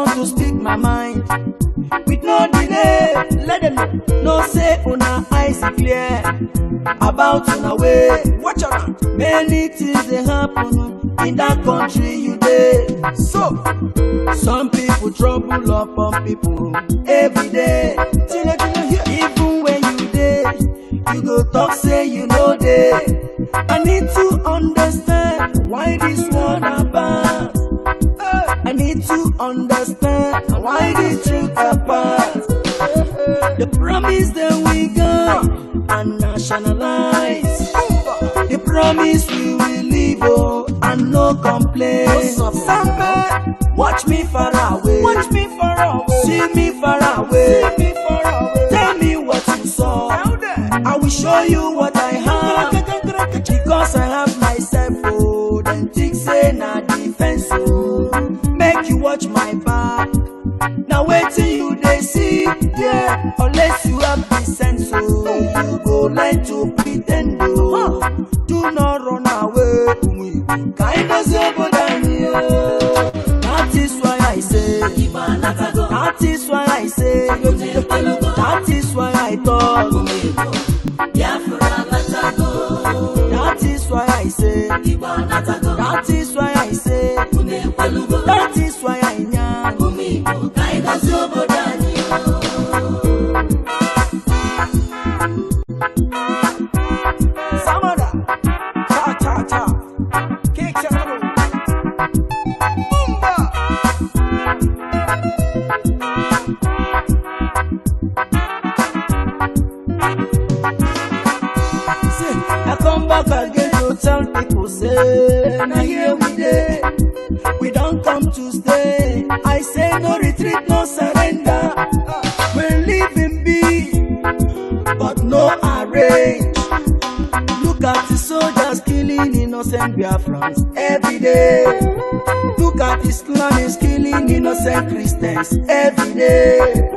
want to speak my mind with no delay. Let them know say una eyes is clear about una way. Watch out, many things they happen in that country you dey. So some people trouble upon people every day. Even when you dey, you go talk say you know dey. I need to understand why this one bad. I need to understand why this truth apart. The promise that we got and nationalize. The promise we will live and no complaints. Watch me far away. Watch me far away. See me far away. See me far away. Tell me what you saw. I will show you what I have. Because I have myself. Oh, then think say na defense. Oh, make you watch my back. Now wait till you they see. Yeah, unless you have the sense. Oh, you go learn to pretend. Oh, do not run away. Kind of over than you. That is why I say. That is why I say. That is why I talk. That is why I say. That is why I say. That is why I am. Samada, cha cha cha, kick Samada, Bumba. See, I come back again to tell people say, now here we dey, we don't come to stay. I say no retreat, no surrender. We're living big, but no arrange. Look at the soldiers killing innocent Biafrans every day. Look at the Islamists killing innocent Christians every day.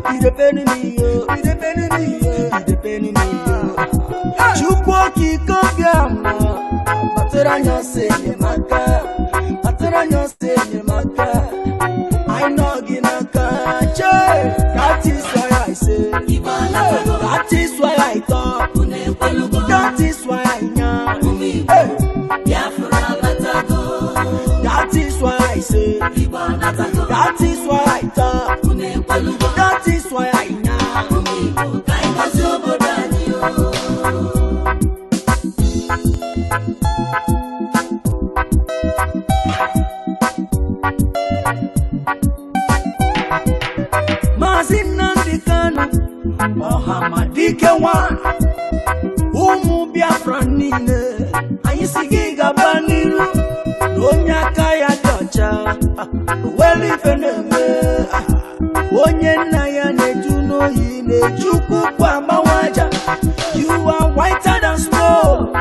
It's depending me, yo. It's depending me, yo. It's depending me, yo. Chukwuoki Kobiama, Baturanyo say Yemaka, Baturanyo say Yemaka. I know Ginaka, that is why I say. That is why I talk. That is why I know. That is why I say. That is why I talk. That is why I know. Mazi Kanu, Mohamadike one, Biafra nine, Ayisigi Gabaniru, Onyaka ya Docha, Welifeneme, Onyenaya Nejuno Yine, Chuku Mawaja. You are whiter than snow.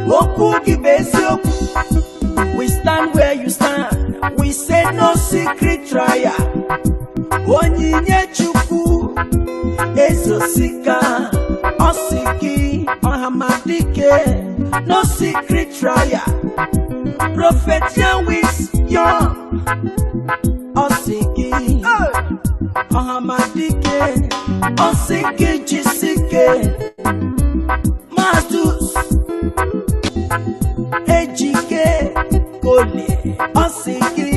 Okuki Besioku. We stand where you stand. We say no secret trial. Onyinye Chuku Ezosika Osiki Ohamadike. No secret trial. Prophet Yahweh's young Osiki Ohamadike Osiki Jisike Mazus Ejike Kole Osiki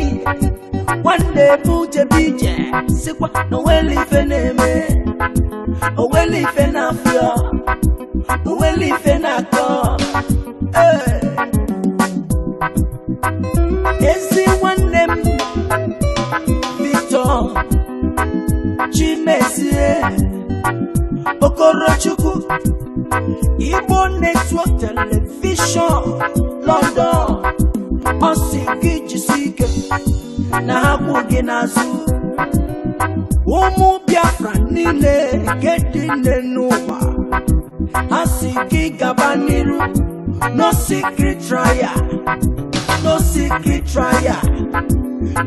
One day Muje Bije Sikwa no weli feneme O weli fenafia O weli fenako Ezi one name Victor Chimezie Okorochukwu Igbo Network Television London Osiki Jisike Na hakwugi n'azụ Ụmụ Biafra niile Gedi n'ụwa Asiki gaba n'iru No secret trial No secret trial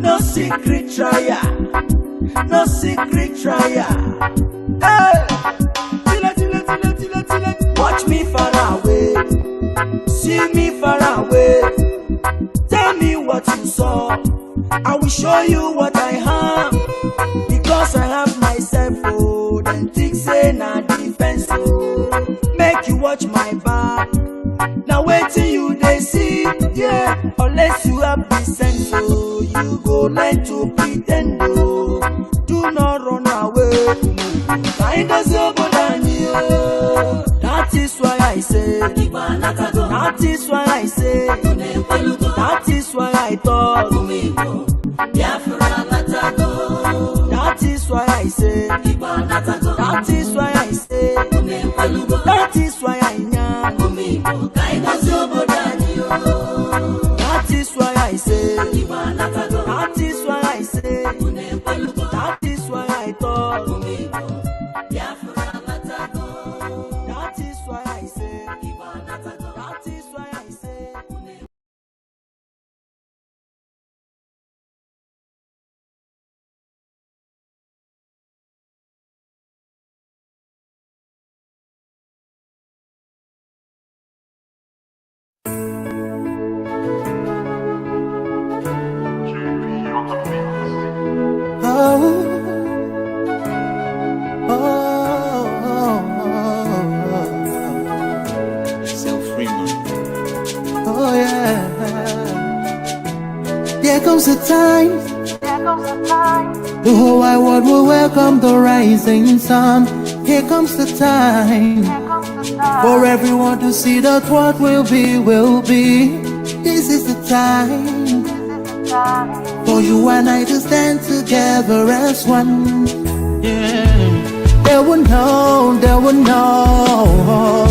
No secret trial No secret trial Hey! Watch me far away See me far away Tell me what you saw I will show you what I have, because I have myself, oh, then think say na defense, oh. Make you watch my back, now wait till you they see, yeah. Unless you have the sense, oh, you go learn to pretend, oh. Do not run away, find us over than you. That is why I say, that is why I say, that is why I thought, that is why I say, that is why I say, that is why I am, that is why I say, that is why I say, that is why I thought, that is why I say, that is why I say. Oh yeah. There comes the time. The whole wide world will welcome the rising sun. Here comes the time for everyone to see that what will be, will be. This is the time for you and I to stand together as one. Yeah. They will know, they will know.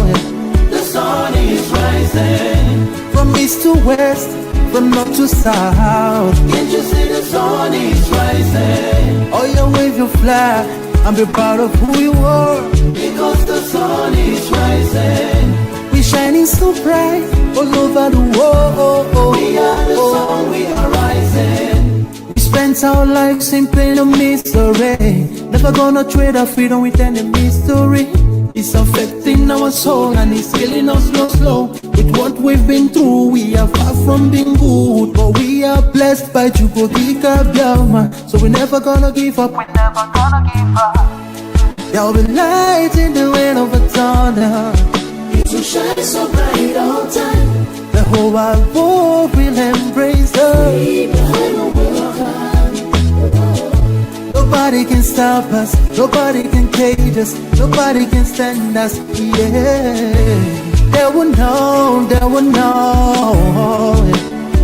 The sun is rising from east to west, from north to south. Can't you see the sun is rising? Oh, you wave your flag and be proud of who you are, because the sun is rising. We shining so bright all over the world. We are the sun, we are rising. We spent our lives in pain and misery, never gonna trade our freedom with any mystery. It's affecting our soul and it's killing us slow. With what we've been through, we are far from being good, but we are blessed by Chukokika Biafra. So we're never gonna give up. We're never gonna give up. There'll be light in the wind of a tunnel. It will shine so bright all time. The whole wide world will embrace us. Nobody can stop us, nobody can cage us, nobody can stand us, yeah. They will know, they will know.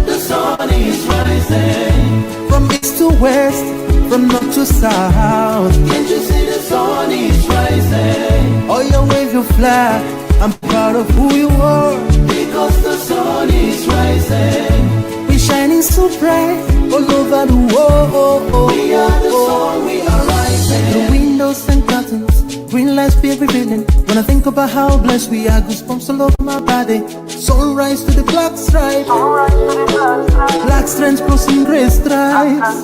The sun is rising from east to west, from north to south. Can't you see the sun is rising? Oh, you wave your flag, I'm proud of who you are, because the sun is rising. We're shining so bright all over the world. We are the sun, we are rising. The windows and curtains, green lights be revealing. When I think about how blessed we are, goosebumps all over my body. Sunrise to the black stripe, black strands crossing grey stripes.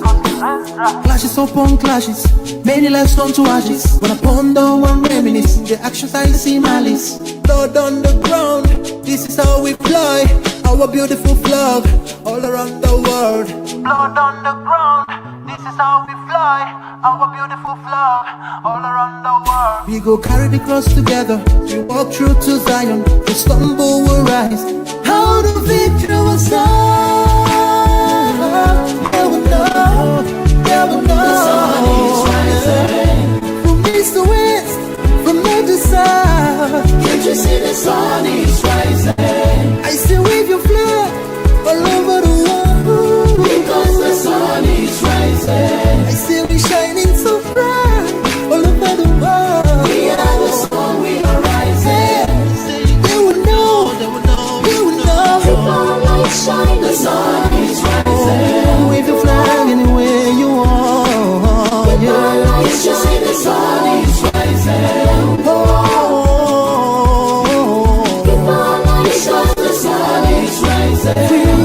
Clashes upon clashes, many lives turn to ashes. When I ponder and reminisce, the actions I see malice. Blood on the ground, this is how we fly. Our beautiful flag all around the world. Blood on the ground, this is how we fly. Our beautiful flag all around the world. We go carry the cross together. We walk through to Zion. We stumble, we rise. How the victory was done. They will know, they will know. The sun is rising from east to west, from north to south. Can't you see the sun is rising? I still wave your flag all over the world, because the sun is rising. I still be shining so bright all over the world. We are the sun, we are rising. They will know, they will know, they will know. Keep our light shine, the sun is rising. Wave your flag anywhere you want. Keep our light shine, the sun is rising. Oh. Keep our light shine, the sun is rising.